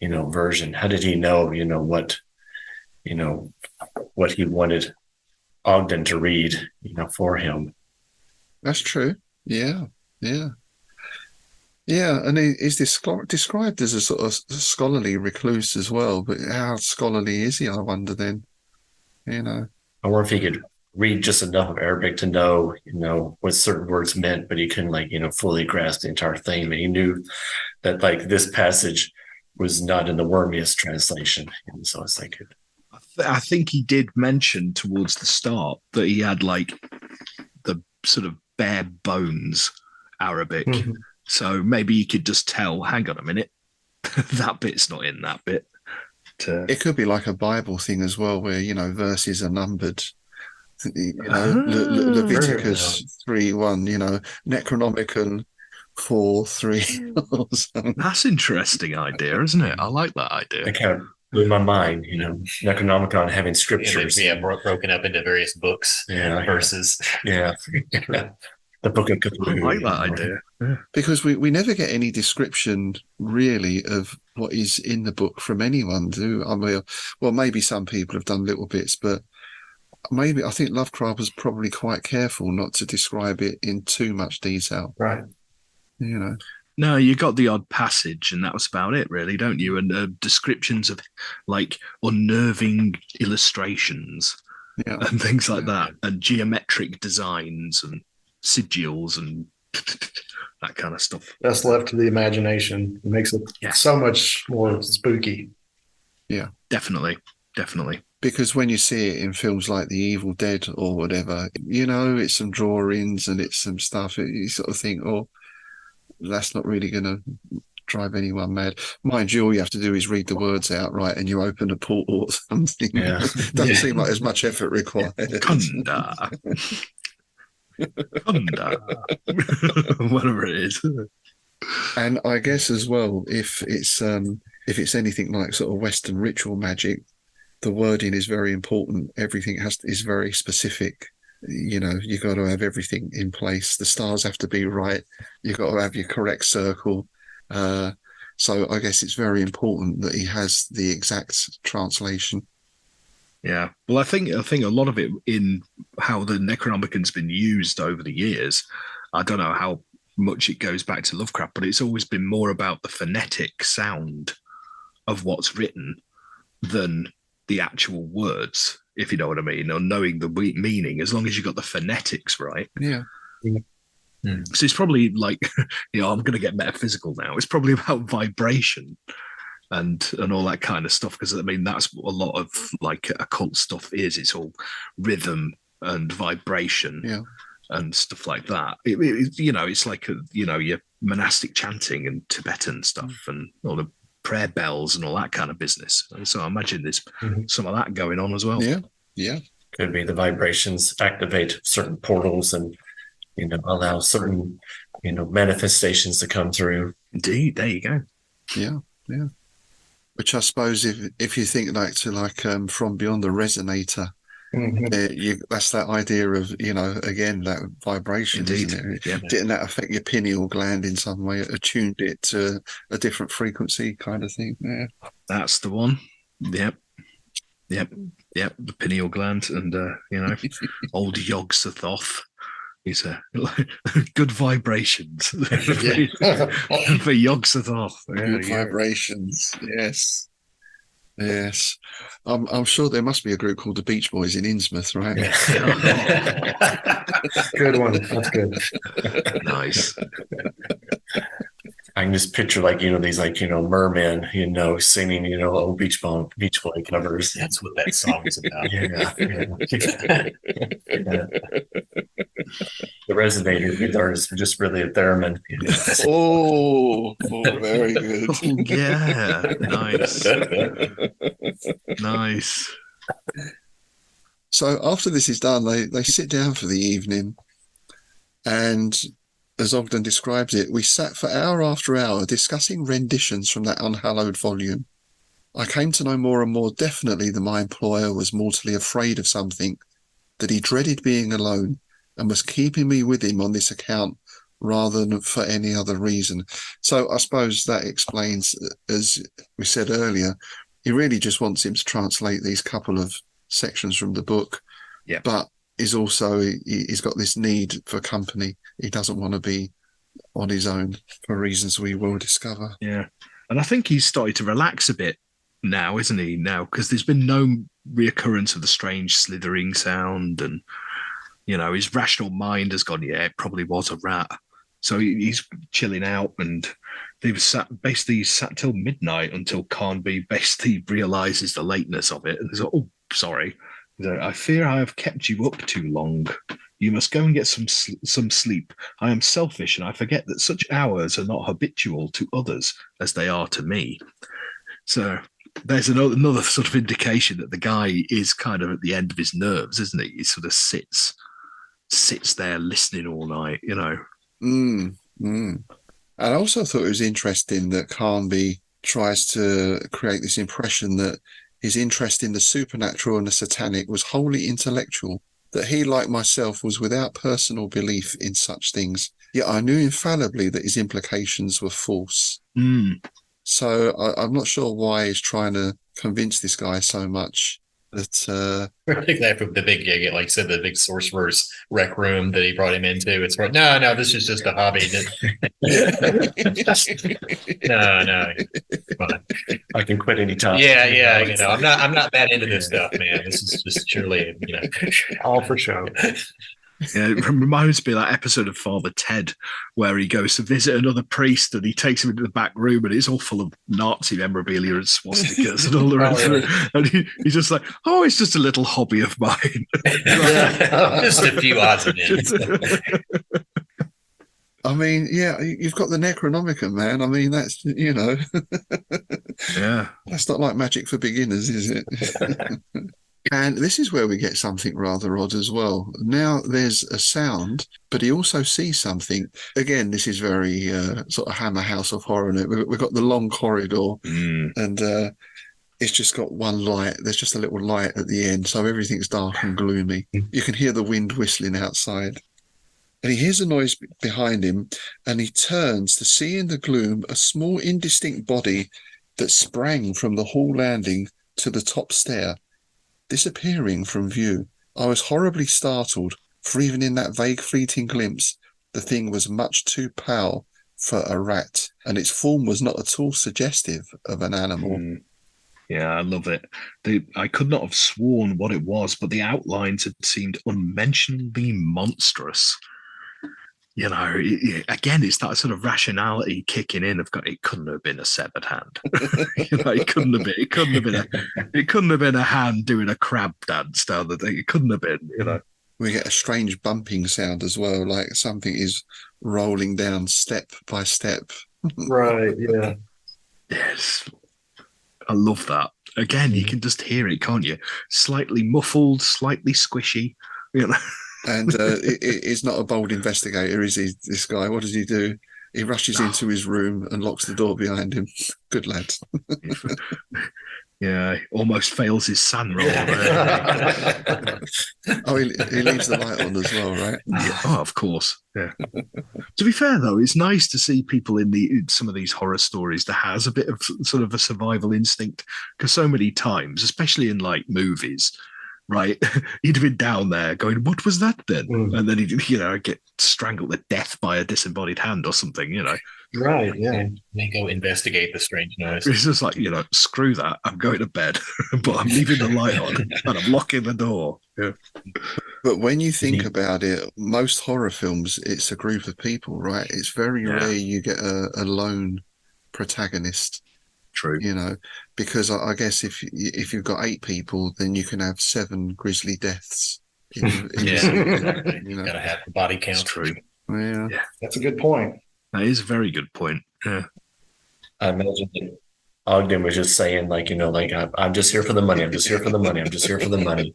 version. How did he know, what he wanted Ogden to read, for him? That's true. Yeah. And he's described as a sort of scholarly recluse as well. But how scholarly is he, I wonder then? I wonder if he could read just enough of Arabic to know, what certain words meant, but he couldn't fully grasp the entire thing. But he knew that this passage was not in the Wormius translation. And so it's I think he did mention towards the start that he had the sort of bare bones Arabic. Mm-hmm. So maybe you could just tell, hang on a minute, that bit's not in that bit. It could be like a Bible thing as well, where, verses are numbered. Leviticus 3:1, Necronomicon 4:3 or something. That's an interesting idea, isn't it? I like that idea. It kind of blew my mind, Necronomicon having scriptures. Broken up into various books and verses. Yeah. The Book of I Cthulhu. like that idea. Yeah. Because we never get any description really of what is in the book from anyone, do I mean, well, maybe some people have done little bits, but maybe I think Lovecraft was probably quite careful not to describe it in too much detail. Right. No, you got the odd passage, and that was about it, really, don't you? And descriptions of like unnerving illustrations and things like that, and geometric designs and sigils and that kind of stuff. That's left to the imagination. It makes it so much more spooky. Yeah, definitely. Because when you see it in films like The Evil Dead or whatever, it's some drawings and it's some stuff. You sort of think, oh, that's not really going to drive anyone mad. Mind you, all you have to do is read the words out right, and you open a portal or something. Yeah. Doesn't seem like as much effort required. Kunda. Whatever it is. And I guess as well, if it's anything like sort of Western ritual magic, the wording is very important. Everything is very specific. You got to have everything in place. The stars have to be right. You got to have your correct circle. So I guess it's very important that he has the exact translation. Yeah. Well, I think a lot of it in how the Necronomicon's been used over the years, I don't know how much it goes back to Lovecraft, but it's always been more about the phonetic sound of what's written than the actual words, if you know what I mean, or knowing the meaning, as long as you got the phonetics right. Yeah. So it's probably like, I'm going to get metaphysical now. It's probably about vibration and all that kind of stuff, because I mean that's what a lot of like occult stuff is. It's all rhythm and vibration and stuff like that. It's like your monastic chanting and Tibetan stuff and all the prayer bells and all that kind of business. And so I imagine there's some of that going on as well. Yeah. Could be the vibrations activate certain portals and allow certain manifestations to come through. Indeed, there you go. Yeah. Which I suppose if you think from beyond the resonator, that's that idea of again that vibration. Indeed. Isn't it? Yeah. Didn't that affect your pineal gland in some way? Attuned it to a different frequency, kind of thing. Yeah, that's the one. Yep. The pineal gland, and old Yog Sothoth. He's good vibrations for Yog Sothoth. Good vibrations. Yes. I'm sure there must be a group called the Beach Boys in Innsmouth, right? Good one. That's good. Nice. I can just picture these mermen, singing, old Beach Boy covers. That's what that song is about. The resonator guitar is just really a theremin. Oh, very good. Yeah, nice. So after this is done, they sit down for the evening, and as Ogden describes it, we sat for hour after hour discussing renditions from that unhallowed volume. I came to know more and more definitely that my employer was mortally afraid of something, that he dreaded being alone, and was keeping me with him on this account rather than for any other reason. So I suppose that explains, as we said earlier, he really just wants him to translate these couple of sections from the book. Yeah. But he's got this need for company. He doesn't want to be on his own for reasons we will discover. Yeah. And I think he's started to relax a bit now, isn't he? Now, because there's been no reoccurrence of the strange slithering sound, and his rational mind has gone, it probably was a rat. So he's chilling out, and they were sat till midnight until Carnby basically realizes the lateness of it. And he's like, oh, sorry. He's like, I fear I have kept you up too long. You must go and get some sleep. I am selfish, and I forget that such hours are not habitual to others as they are to me. So there's another sort of indication that the guy is kind of at the end of his nerves, isn't he? He sort of sits there listening all night, you know. And I also thought it was interesting that Carnby tries to create this impression that his interest in the supernatural and the satanic was wholly intellectual, that he, like myself, was without personal belief in such things. Yet I knew infallibly that his implications were false. So I'm not sure why he's trying to convince this guy so much that. I think that from the big gig, like I said, the big sorcerer's rec room that he brought him into. It's right. No, this is just a hobby. No. I can quit anytime. Yeah. You know, I'm not that into this stuff, man. This is just purely, all for show. Yeah, it reminds me of that episode of Father Ted where he goes to visit another priest and he takes him into the back room and it's all full of Nazi memorabilia and swastikas and all the rest of it. And he's just like, oh, it's just a little hobby of mine. Just a few odds and ends. I mean, yeah, you've got the Necronomicon, man. I mean, that's, Yeah. That's not like magic for beginners, is it? And this is where we get something rather odd as well. Now there's a sound, but he also sees something. Again, this is very sort of Hammer House of Horror. We've got the long corridor and it's just got one light. There's just a little light at the end. So everything's dark and gloomy. You can hear the wind whistling outside. And he hears a noise behind him and he turns to see in the gloom a small indistinct body that sprang from the hall landing to the top stair, disappearing from view. I was horribly startled, for even in that vague fleeting glimpse, the thing was much too pale for a rat, and its form was not at all suggestive of an animal. Yeah, I love it. I could not have sworn what it was, but the outlines had seemed unmentionably monstrous. You know, again, it's that sort of rationality kicking in. It couldn't have been a severed hand. It couldn't have been. It couldn't have been a hand doing a crab dance down the thing. It couldn't have been. We get a strange bumping sound as well, like something is rolling down step by step. Right. Yeah. Yes, I love that. Again, you can just hear it, can't you? Slightly muffled, slightly squishy. And it's not a bold investigator, is he, this guy? What does he do? He rushes into his room and locks the door behind him. Good lad. Yeah, almost fails his SAN roll. Oh, he leaves the light on as well, right? Yeah. Oh, of course. Yeah. To be fair, though, it's nice to see people in some of these horror stories that has a bit of sort of a survival instinct, because so many times, especially in like movies, right, he'd have been down there going, what was that then? And then he'd, get strangled to death by a disembodied hand or something, Right, yeah. And they go investigate the strange noise. It's just like, screw that. I'm going to bed, but I'm leaving the light on and I'm locking the door. Yeah. But when you think about it, most horror films, it's a group of people, right? It's very rare you get a lone protagonist. True. Because I guess if you've got 8 people, then you can have 7 grisly deaths. In You gotta have the body count. It's true. Yeah. That's a good point. That is a very good point. Yeah. I imagine that Ogden was just saying, I'm just here for the money. I'm just here for the money. I'm just here for the money.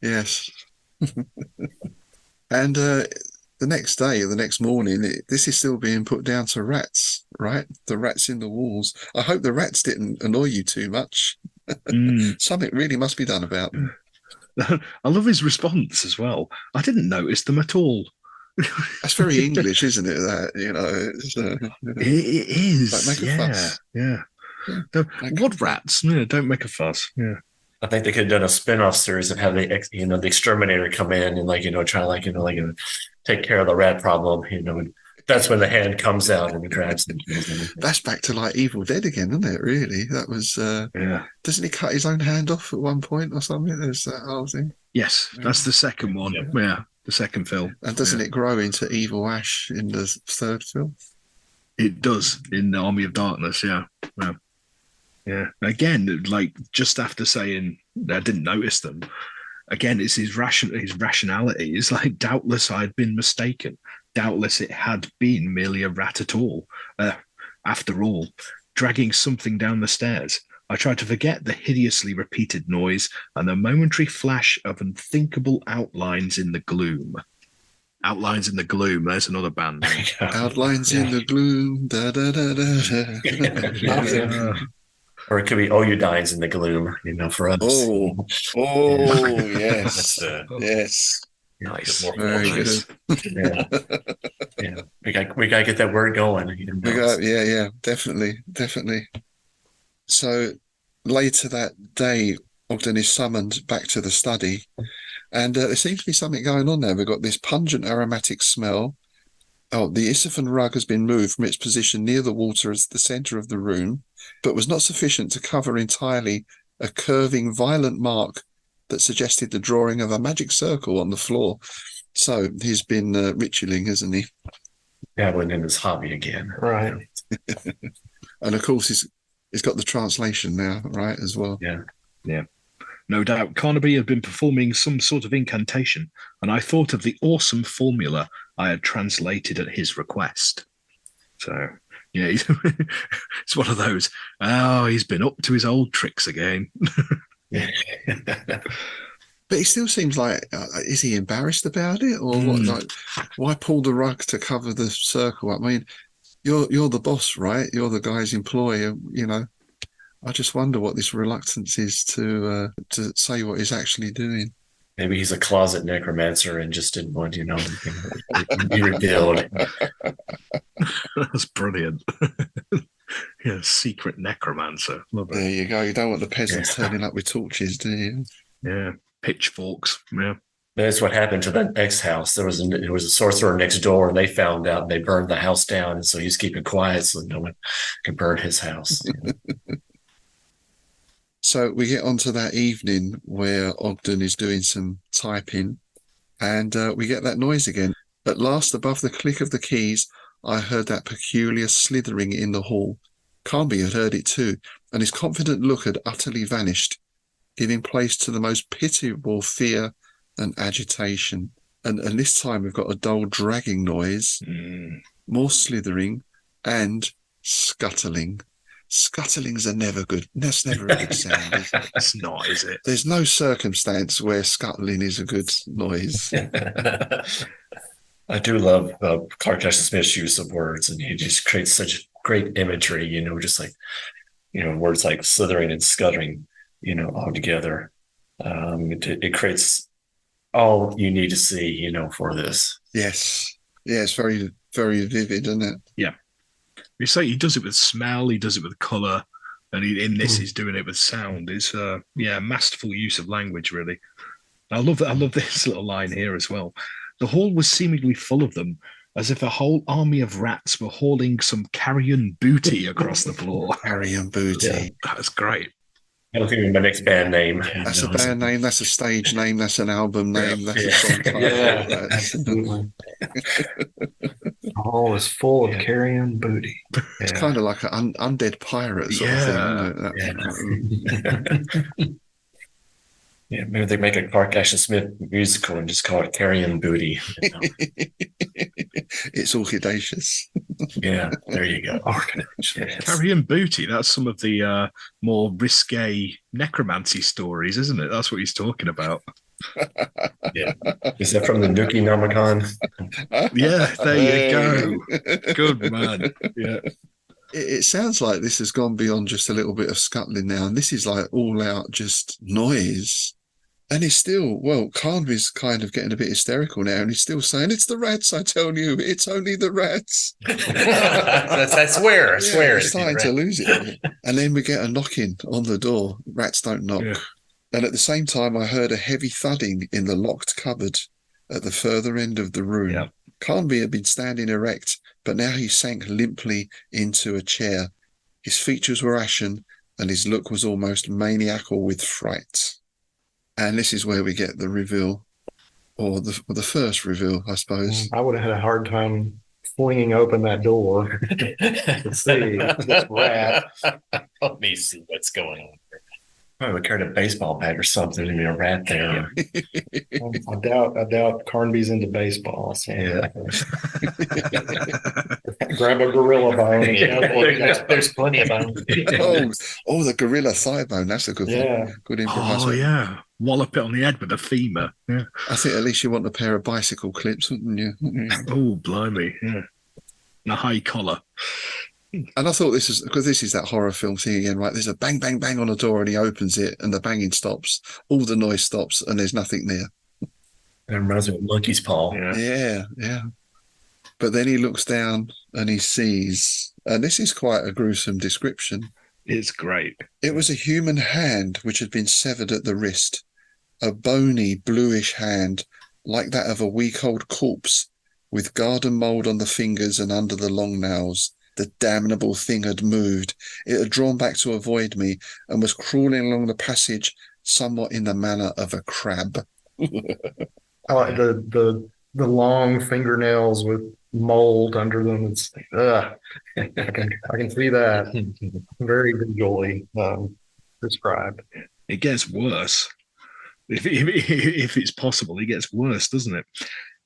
Yes. And the next day, the next morning, this is still being put down to rats, right? The rats in the walls. I hope the rats didn't annoy you too much. Something really must be done about them. I love his response as well. I didn't notice them at all. That's very English, isn't it? That it is. Like, make a fuss. Yeah. What rats? Don't make a fuss. Yeah. I think they could have done a spin-off series of having the exterminator come in and try take care of the rat problem. And that's when the hand comes out and grabs them. That's back to like Evil Dead again, isn't it? Really, that was. Doesn't he cut his own hand off at one point or something? There's that whole thing. Yes, that's the second one. Yeah. The second film. And doesn't it grow into Evil Ash in the third film? It does in the Army of Darkness, yeah. Yeah. Again, just after saying I didn't notice them, again, it's his rationality. It's like, doubtless I'd been mistaken. Doubtless it had been merely a rat at all. After all, dragging something down the stairs. I try to forget the hideously repeated noise and the momentary flash of unthinkable outlines in the gloom. Outlines in the Gloom. There's another band name. Outlines in the gloom. Da, da, da, da, da. Or it could be oudines in the gloom, for us. Oh, yes. Yes. Nice. Very good. Yeah. We got to get that word going. Definitely. So later that day, Ogden is summoned back to the study, and there seems to be something going on there. We've got this pungent aromatic smell. Oh, the Isophan rug has been moved from its position near the water as the centre of the room, but was not sufficient to cover entirely a curving, violent mark that suggested the drawing of a magic circle on the floor. So he's been ritualing, hasn't he? Dabbling in his hobby again. Right. And of course, he's got the translation now, right, as well. Yeah. No doubt Carnaby had been performing some sort of incantation, and I thought of the awesome formula I had translated at his request. So, yeah, it's one of those, he's been up to his old tricks again. But he still seems like, is he embarrassed about it? Or what? Like, why pull the rug to cover the circle? I mean, you're the boss, right? You're the guy's employer, I just wonder what this reluctance is to say what he's actually doing. Maybe he's a closet necromancer and just didn't want, to be revealed. That's brilliant. Yeah, secret necromancer. Love it. There you go. You don't want the peasants turning up with torches, do you? Yeah, pitchforks. Yeah. That's what happened to that next house. There was a sorcerer next door, and they found out and they burned the house down. And so he's keeping quiet so no one can burn his house. So we get onto that evening where Ogden is doing some typing, and we get that noise again. At last, above the click of the keys, I heard that peculiar slithering in the hall. Carnby had heard it too, and his confident look had utterly vanished, giving place to the most pitiable fear and agitation. And this time we've got a dull dragging noise, more slithering, and scuttling. Scuttlings are never good. That's never a good sound, is it? It's not, is it? There's no circumstance where scuttling is a good noise. I do love Clark Ashton Smith's use of words, and he just creates such great imagery, just like, words like slithering and scuttering, all together. It creates all you need to see, for this. Yes. Yeah, it's very, very vivid, isn't it? Yeah. You say he does it with smell, he does it with colour, and in this he's doing it with sound. It's masterful use of language, really. I love that. I love this little line here as well. The hall was seemingly full of them, as if a whole army of rats were hauling some carrion booty across the floor. Carrion booty. Yeah, that's great. That'll be my next band name. That's a band name, that's a stage name, that's an album name, that's a song title. Yeah, absolutely. The hall is full of carrion booty. It's kind of like an undead pirate sort of thing, isn't it? Yeah, maybe they make a Clark Ashton Smith musical and just call it Carrion Booty. It's orchidaceous. Yeah, there you go. Yes. Carrion Booty, that's some of the more risque necromancy stories, isn't it? That's what he's talking about. Yeah. Is that from the Nuki Nomicon? Yeah, there you go. Good man. Yeah. It sounds like this has gone beyond just a little bit of scuttling now, and this is like all out just noise. And he's still, Carnby's kind of getting a bit hysterical now, and he's still saying, "It's the rats, I tell you, it's only the rats." I swear. He's starting to lose it. And then we get a knocking on the door. Rats don't knock. Yeah. And at the same time, I heard a heavy thudding in the locked cupboard at the further end of the room. Yeah. Carnby had been standing erect, but now he sank limply into a chair. His features were ashen, and his look was almost maniacal with fright. And this is where we get the reveal, or the first reveal, I suppose. I would have had a hard time flinging open that door to see this rat. Let me see what's going on here. I would carry a baseball bat or something. There'd be a rat there. I doubt Carnby's into baseball. So Yeah. grab a gorilla bone. There's plenty of them. Oh, the gorilla thigh bone. That's a good one. Yeah. Good Oh, improvisation. yeah. Wallop it on the head with a femur. Yeah. I think at least you want a pair of bicycle clips, wouldn't you? Oh, blimey. Yeah. And a high collar. And I thought this is because this is that horror film thing again, right? There's a bang, bang, bang on a door, and he opens it, and the banging stops, all the noise stops, and there's nothing there. That reminds me of Monkey's Paw. Yeah. But then he looks down and he sees, and this is quite a gruesome description. It's great. It was a human hand which had been severed at the wrist, a bony, bluish hand like that of a week-old corpse, with garden mould on the fingers and under the long nails. The damnable thing had moved. It had drawn back to avoid me and was crawling along the passage somewhat in the manner of a crab. I like the long fingernails with mold under them. It's I can see that very visually described. It gets worse. If it's possible, it gets worse, doesn't it?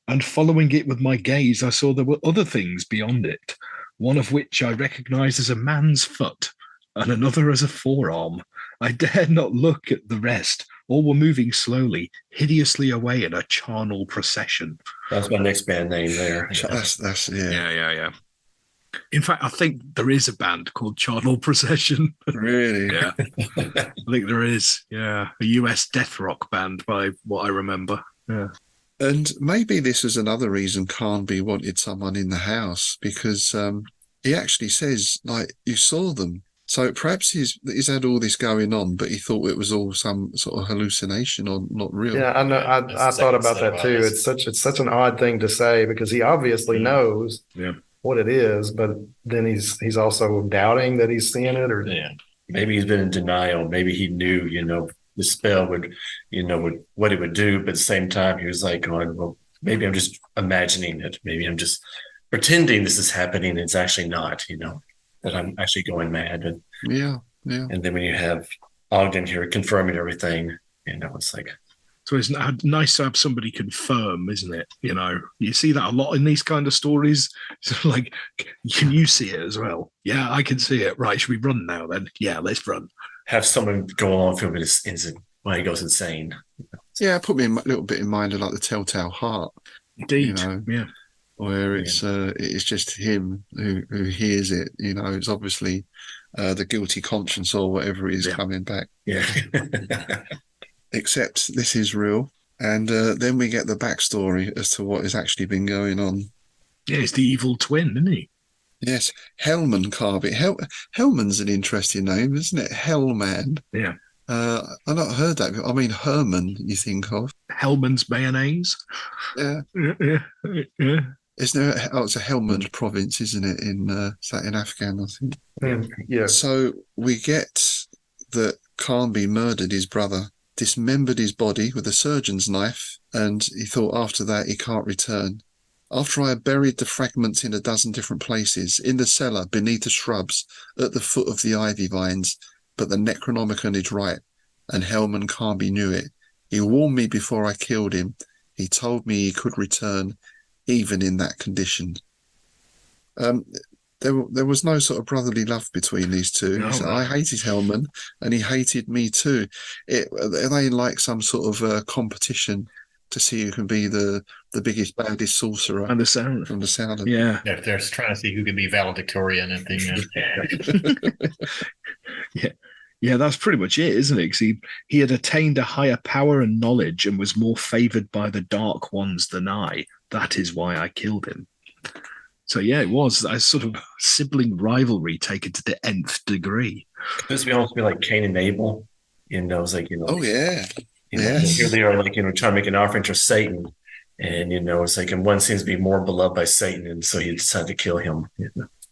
And following it with my gaze, I saw there were other things beyond it, one of which I recognized as a man's foot and another as a forearm. I dared not look at the rest. All were moving slowly, hideously away in a charnel procession. That's my next band name there. That's yeah. Yeah. In fact, I think there is a band called Charnel Procession. Really? Yeah. I think there is. Yeah. A US death rock band by what I remember. Yeah. And maybe this is another reason Carnby wanted someone in the house, because he actually says, like, you saw them. So perhaps he's had all this going on, but he thought it was all some sort of hallucination or not real. Yeah, I know. I thought about that too. It's such an odd thing to say, because he obviously knows what it is, but then he's also doubting that he's seeing it, or maybe he's been in denial. Maybe he knew, the spell would, what it would do, but at the same time he was like going, well, maybe I'm just imagining it. Maybe I'm just pretending this is happening. And it's actually not, that I'm actually going mad. And and then when you have Ogden here confirming everything, it's like. So it's nice to have somebody confirm, isn't it? You see that a lot in these kind of stories. So like, can you see it as well? Yeah, I can see it. Right, should we run now then? Yeah, let's run. Have someone go along with him when he goes insane. Yeah, put me a little bit in mind of like the Telltale Heart. Indeed, where it's just him who hears it. It's obviously the guilty conscience or whatever it is coming back. Yeah. Except this is real. And then we get the backstory as to what has actually been going on. Yeah, it's the evil twin, isn't he? Yes, Hellman Carby. Hellman's an interesting name, isn't it? Hellman. Yeah. I've not heard that. I mean, Herman, you think of. Hellman's mayonnaise. Yeah. Yeah. Isn't there? Oh, it's a Helmand province, isn't it? Is that in Afghan, I think. Yeah. So we get that Carnby murdered his brother, dismembered his body with a surgeon's knife, and he thought after that he can't return. After I had buried the fragments in a dozen different places, in the cellar, beneath the shrubs, at the foot of the ivy vines, but the Necronomicon is right, and Hellman Carnby knew it. He warned me before I killed him. He told me he could return, even in that condition. There was no sort of brotherly love between these two. No, I hated Hellman, and he hated me too. Are they like some sort of competition to see who can be the biggest, baddest sorcerer? And the sound. From the sound of it. Yeah. They're trying to see who could be valedictorian and things. Yeah, that's pretty much it, isn't it? 'Cause he had attained a higher power and knowledge and was more favored by the Dark Ones than I. That is why I killed him. So yeah, it was a sort of sibling rivalry taken to the nth degree. This would almost be like Cain and Abel. It's like, Oh yeah. Yes. Here they are, like, trying to make an offering to Satan. And, it's like, and one seems to be more beloved by Satan. And so he decided to kill him.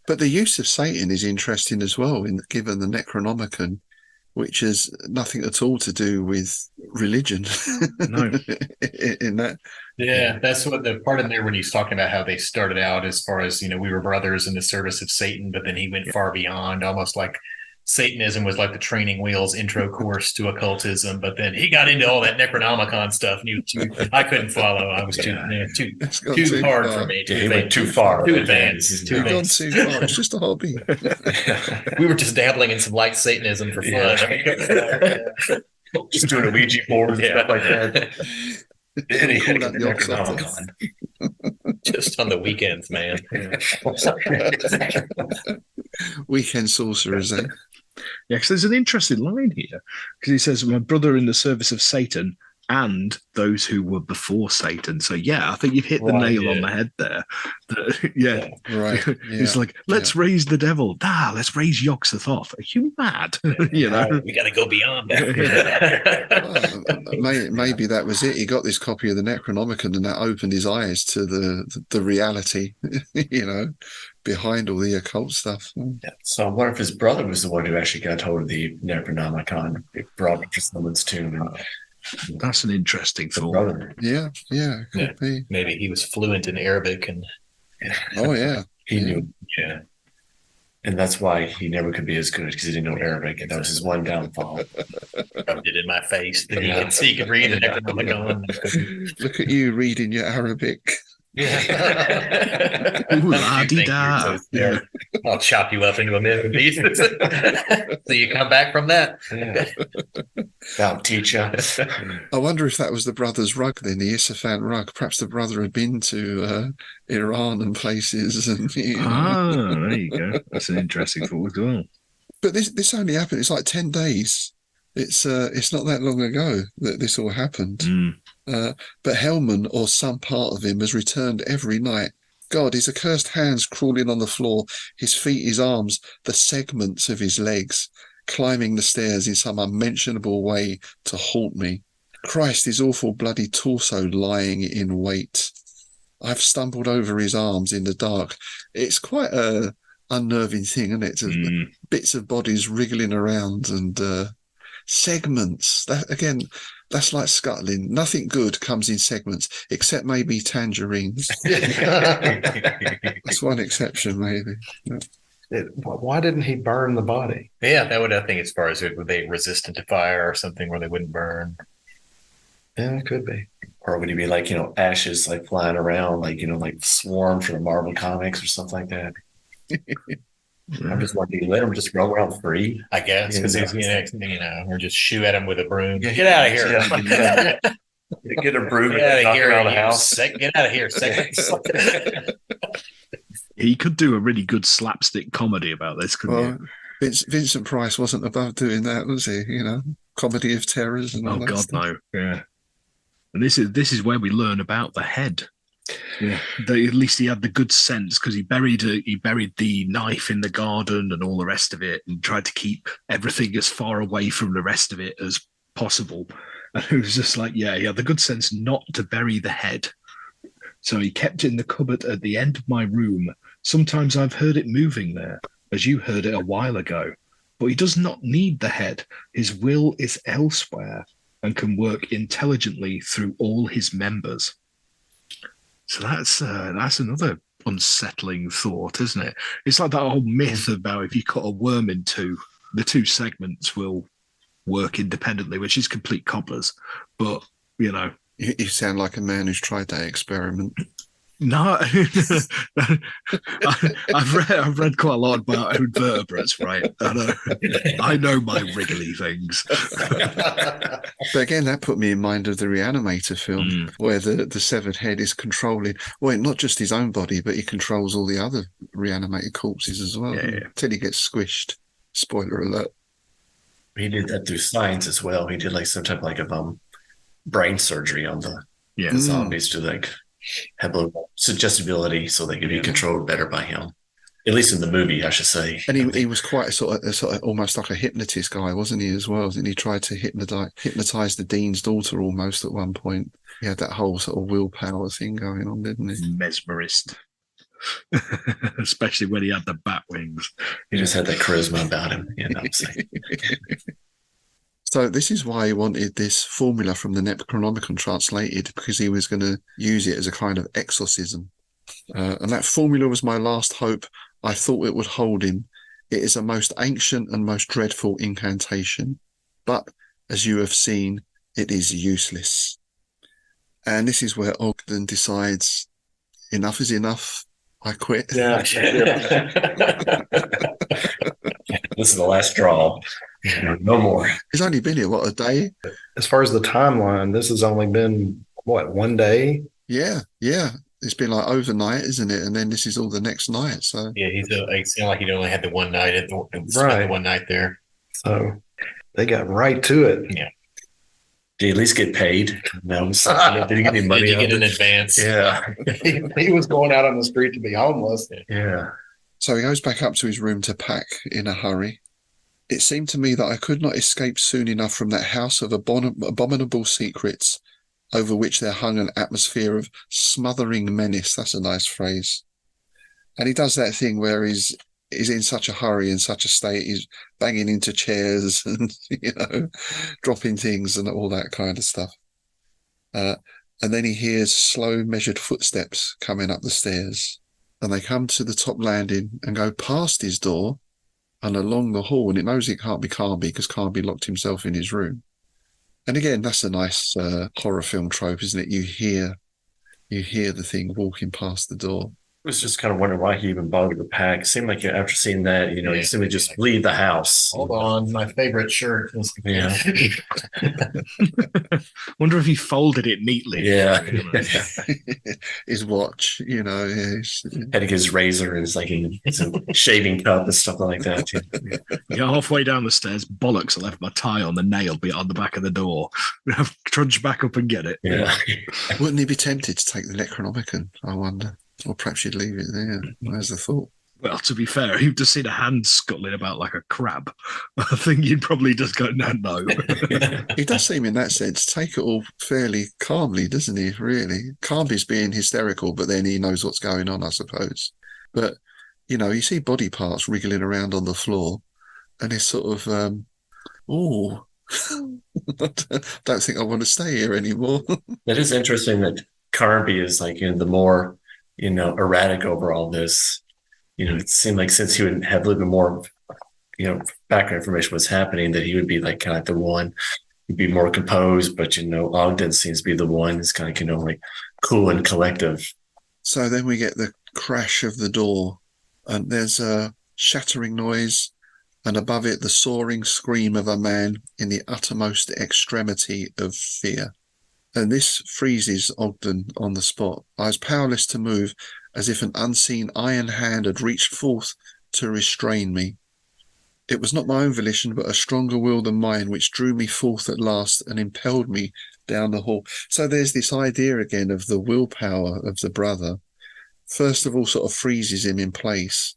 But the use of Satan is interesting as well, given the Necronomicon, which has nothing at all to do with religion. No. In that. Yeah, that's what the part in there when he's talking about how they started out as far as, we were brothers in the service of Satan, but then he went far beyond, almost like Satanism was like the training wheels intro course to occultism, but then he got into all that Necronomicon stuff, and I couldn't follow. I was too hard for me. He went too far. Too advanced. You've gone too far. It's just a hobby. We were just dabbling in some light Satanism for fun. Just doing a Ouija board and stuff like that. Just on the weekends, man. Weekend sorcerers, eh? Yeah, because there's an interesting line here. Because he says, my brother in the service of Satan and those who were before Satan. So, yeah, I think you've hit the nail on the head there. Right. Yeah. It's like, let's raise the devil. Let's raise Yog-Sothoth. Are you mad? You know? We got to go beyond that. Maybe that was it. He got this copy of the Necronomicon and that opened his eyes to the reality, behind all the occult stuff. Yeah. So I wonder if his brother was the one who actually got hold of the Necronomicon, brought it to someone's tomb. And that's an interesting thought. Brother. Yeah, could be. Maybe he was fluent in Arabic and he knew. Yeah. And that's why he never could be as good, because he didn't know Arabic, and that was his one downfall. Rubbed it in my face that he could read the Necronomicon. Look at you reading your Arabic. Ooh, la-di-da. I'll chop you up into a million pieces. So you come back from that. I'll teach you. I wonder if that was the brother's rug then, the Isfahan rug. Perhaps the brother had been to Iran and places. And there you go. That's an interesting thought as well. But this only happened. It's like 10 days. It's not that long ago that this all happened. But Hellman, or some part of him, has returned every night. God, his accursed hands crawling on the floor, his feet, his arms, the segments of his legs, climbing the stairs in some unmentionable way to haunt me. Christ, his awful bloody torso lying in wait. I've stumbled over his arms in the dark. It's quite a unnerving thing, isn't it? Bits of bodies wriggling around and segments. That again, that's like scuttling. Nothing good comes in segments, except maybe tangerines. That's one exception, maybe. Why didn't he burn the body? Yeah, that would, I think, as far as were they resistant to fire or something where they wouldn't burn? Yeah, it could be. Or would he be like, ashes like flying around, like, like swarms from Marvel Comics or something like that? I'm just wondering, you let him just roll around free? I guess, because he's, or just shoot at him with a broom. Yeah, get out of here. Get a broom and knock around the house. Get out of here. He could do a really good slapstick comedy about this, couldn't he? Vincent Price wasn't above doing that, was he? Comedy of terrors and all that God, stuff. no. Yeah. And this is where we learn about the head. Yeah, at least he had the good sense, because he buried the knife in the garden and all the rest of it, and tried to keep everything as far away from the rest of it as possible. And it was just like, he had the good sense not to bury the head, so he kept it in the cupboard at the end of my room. Sometimes I've heard it moving there, as you heard it a while ago. But he does not need the head. His will is elsewhere and can work intelligently through all his members. So that's another unsettling thought, isn't it? It's like that whole myth about if you cut a worm in two, the two segments will work independently, which is complete cobblers. But, You sound like a man who's tried that experiment. No, I've read quite a lot about invertebrates, right? I know my wriggly things. But again, that put me in mind of the Reanimator film, where the severed head is controlling, not just his own body, but he controls all the other reanimated corpses as well, until he gets squished. Spoiler alert. He did that through science as well. He did like some type of brain surgery on the zombies to have a suggestibility so they could be controlled better by him. At least in the movie, I should say. And he was quite a sort of almost like a hypnotist guy, wasn't he, as well? And he tried to hypnotize the dean's daughter almost at one point. He had that whole sort of willpower thing going on, didn't he? Mesmerist. Especially when he had the bat wings. He just had that charisma about him. So this is why he wanted this formula from the Necronomicon translated, because he was going to use it as a kind of exorcism. And that formula was my last hope. I thought it would hold him. It is a most ancient and most dreadful incantation, but as you have seen, it is useless. And this is where Ogden decides, enough is enough. I quit. Yeah. This is the last straw. No more. He's only been here, what, a day? As far as the timeline, this has only been, what, 1 day? Yeah. It's been like overnight, isn't it? And then this is all the next night. So Yeah, it seemed like he only had the one night spent Right. the one night there. So they got right to it. Yeah. Did he at least get paid? No. Did he get any money? Did you out get of in it? advance? Yeah. He was going out on the street to be homeless. Yeah. So he goes back up to his room to pack in a hurry. It seemed to me that I could not escape soon enough from that house of abominable secrets over which there hung an atmosphere of smothering menace. That's a nice phrase. And he does that thing where he's in such a hurry, in such a state, he's banging into chairs and, dropping things and all that kind of stuff. And then he hears slow, measured footsteps coming up the stairs. And they come to the top landing and go past his door and along the hall. And it knows it can't be Carby because Carby locked himself in his room. And again, that's a nice horror film trope, isn't it? You hear the thing walking past the door. I was just kind of wondering why he even bothered to pack. It seemed like after seeing that, you simply just leave the house. Hold on, my favorite shirt. Yeah. Wonder if he folded it neatly. Yeah. His watch, Had to get his razor and his shaving cup and stuff like that. Yeah, halfway down the stairs, bollocks, I left my tie on the nail bit on the back of the door. I've trudged back up and get it. Yeah. Wouldn't he be tempted to take the Necronomicon, I wonder? Or perhaps you'd leave it there. Where's the thought? Well, to be fair, you've just seen a hand scuttling about like a crab. I think you'd probably just go, no. He does seem in that sense take it all fairly calmly, doesn't he, really? Carby's being hysterical, but then he knows what's going on, I suppose. But, you see body parts wriggling around on the floor, and it's sort of, don't think I want to stay here anymore. That is interesting that Carby is the more erratic over all this. It seemed like since he would have a little bit more, background information was happening, that he would be kind of the one. He'd be more composed, but Ogden seems to be the one who's kind of cool and collective. So then we get the crash of the door, and there's a shattering noise, and above it the soaring scream of a man in the uttermost extremity of fear. And this freezes Ogden on the spot. I was powerless to move, as if an unseen iron hand had reached forth to restrain me. It was not my own volition, but a stronger will than mine, which drew me forth at last and impelled me down the hall. So there's this idea again of the willpower of the brother. First of all, sort of freezes him in place,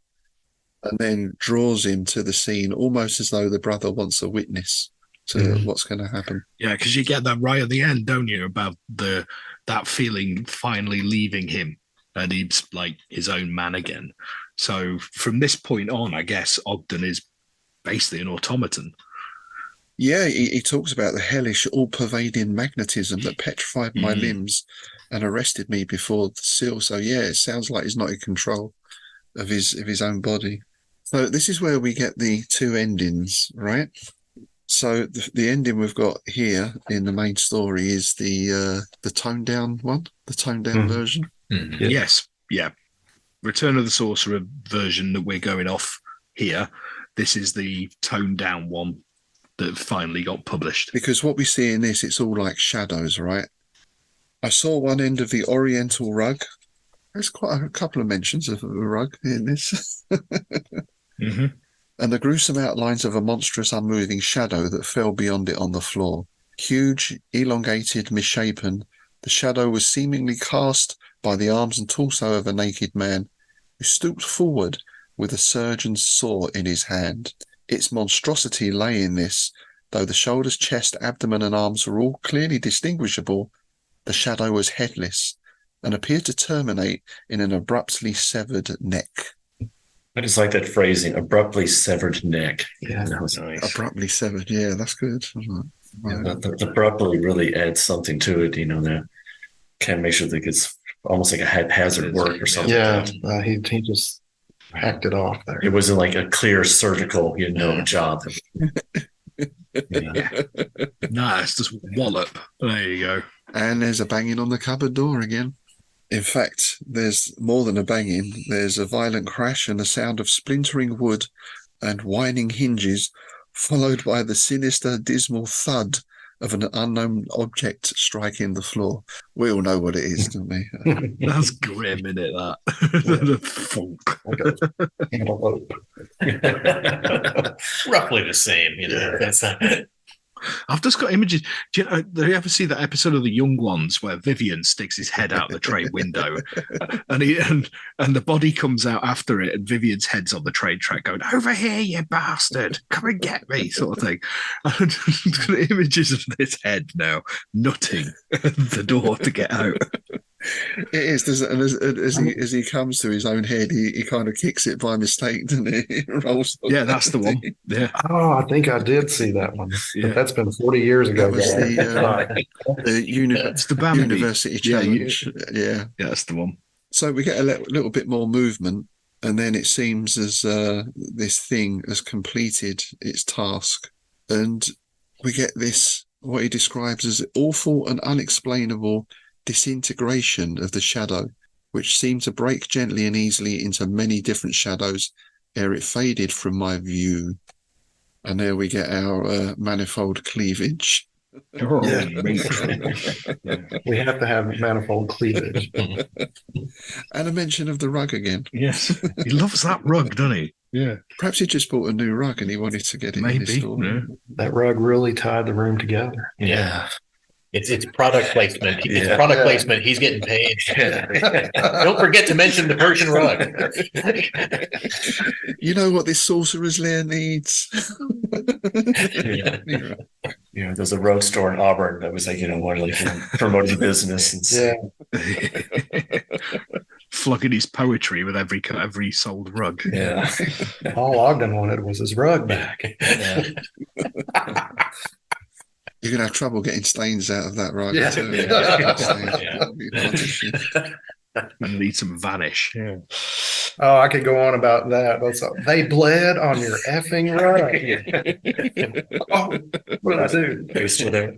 and then draws him to the scene, almost as though the brother wants a witness to what's going to happen. Yeah, because you get that right at the end, don't you, about that feeling finally leaving him, and he's like his own man again. So from this point on, I guess Ogden is basically an automaton. Yeah, he talks about the hellish, all-pervading magnetism that petrified my limbs and arrested me before the seal. So yeah, it sounds like he's not in control of his own body. So this is where we get the two endings, right? So the ending we've got here in the main story is the toned down one, the toned down version. Mm-hmm. Yes, yeah. Return of the Sorcerer version that we're going off here. This is the toned down one that finally got published. Because what we see in this, it's all like shadows, right? I saw one end of the Oriental rug. There's quite a couple of mentions of a rug in this. Mm-hmm. And the gruesome outlines of a monstrous unmoving shadow that fell beyond it on the floor. Huge, elongated, misshapen, the shadow was seemingly cast by the arms and torso of a naked man who stooped forward with a surgeon's saw in his hand. Its monstrosity lay in this, though the shoulders, chest, abdomen and arms were all clearly distinguishable. The shadow was headless and appeared to terminate in an abruptly severed neck. I just like that phrasing, abruptly severed neck. Yeah, that was nice. Abruptly severed, yeah, that's good. Yeah, the abruptly really adds something to it, that can make sure that it's almost like a haphazard work or something. Yeah, he just Hacked it off there. It wasn't like a clear surgical, job. Yeah. Nah, it's just wallop. There you go. And there's a banging on the cupboard door again. In fact, there's more than a banging. There's a violent crash and a sound of splintering wood and whining hinges, followed by the sinister, dismal thud of an unknown object striking the floor. We all know what it is, don't we? That's grim, isn't it, that? The funk. Roughly the same, That's not. I've just got images. Do you ever see that episode of The Young Ones where Vivian sticks his head out the train window and the body comes out after it and Vivian's head's on the train track going, "Over here, you bastard, come and get me," sort of thing. And I've got images of this head now nutting at the door to get out. It is, and as he comes to his own head, he kind of kicks it by mistake, doesn't he? It rolls. Yeah, that's the one. Yeah. Oh, I think I did see that one. Yeah. But that's been 40 years ago. That was the University Challenge. Yeah, that's the one. So we get a little bit more movement, and then it seems as this thing has completed its task, and we get this, what he describes as awful and unexplainable disintegration of the shadow, which seemed to break gently and easily into many different shadows ere it faded from my view. And there we get our manifold cleavage. Oh, Yeah. We have to have manifold cleavage. And a mention of the rug again. Yes. He loves that rug, doesn't he? Yeah. Perhaps he just bought a new rug and he wanted to get it in his Maybe. store. Yeah. That rug really tied the room together. Yeah. It's product placement. It's product placement. He's getting paid. Don't forget to mention the Persian rug. You know what this sorcerer's lair needs? There's a road store in Auburn that was promoting business. And Flogging his poetry with every sold rug. Yeah. All Ogden wanted was his rug back. Yeah. You're going to have trouble getting stains out of that rug. Yeah. Too. And need some vanish. Yeah. Oh, I could go on about that. They bled on your effing rug. Oh, what did I do? Are you still there?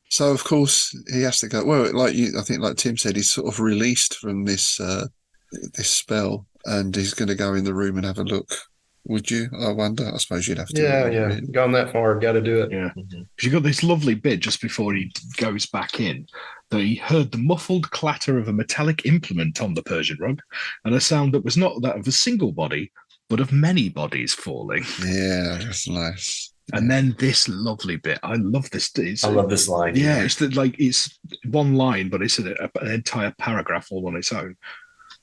So, of course, he has to go. Well, I think like Tim said, he's sort of released from this spell, and he's going to go in the room and have a look. Would you? I wonder. I suppose you'd have to. Yeah. Gone that far, got to do it. Yeah. Because you got this lovely bit just before he goes back in that he heard the muffled clatter of a metallic implement on the Persian rug and a sound that was not that of a single body, but of many bodies falling. Yeah, that's nice. And then this lovely bit. I love this. I love this line. Yeah, it's one line, but it's an entire paragraph all on its own.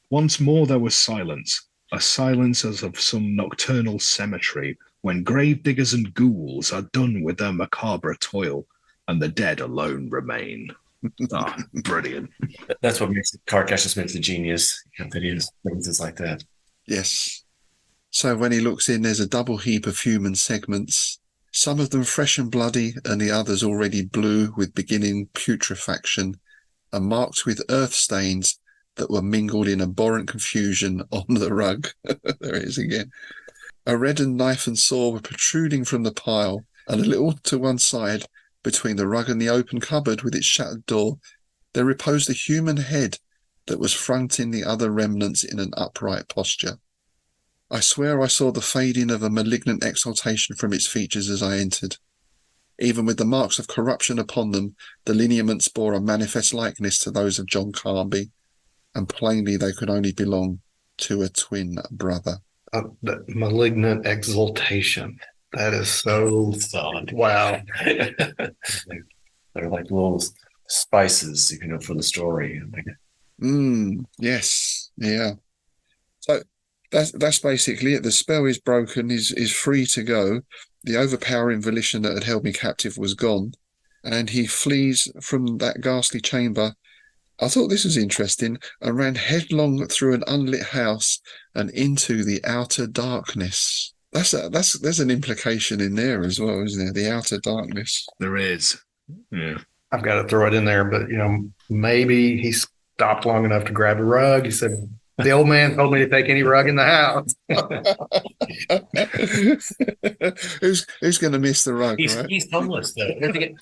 Once more there was silence. A silence as of some nocturnal cemetery when grave diggers and ghouls are done with their macabre toil and the dead alone remain. Brilliant. That's what makes Carcassius Smith a genius, that he has things like that. Yes. So when he looks in, there's a double heap of human segments, some of them fresh and bloody, and the others already blue with beginning putrefaction and marked with earth stains that were mingled in abhorrent confusion on the rug. There it is again. A reddened knife and saw were protruding from the pile, and a little to one side, between the rug and the open cupboard with its shattered door, there reposed a human head that was fronting the other remnants in an upright posture. I swear I saw the fading of a malignant exaltation from its features as I entered. Even with the marks of corruption upon them, the lineaments bore a manifest likeness to those of John Carby, and plainly they could only belong to a twin brother. The malignant exultation. That is so Solid. wow. They're like little spices, for the story. Yes. Yeah. So that's basically it. The spell is broken, is free to go. The overpowering volition that had held me captive was gone, and he flees from that ghastly chamber. I thought this was interesting, and ran headlong through an unlit house and into the outer darkness. There's an implication in there as well, isn't there? The outer darkness. There is. Yeah. I've got to throw it in there, but maybe he stopped long enough to grab a rug. He said, The old man told me to take any rug in the house. Who's going to miss the rug, right? He's homeless though.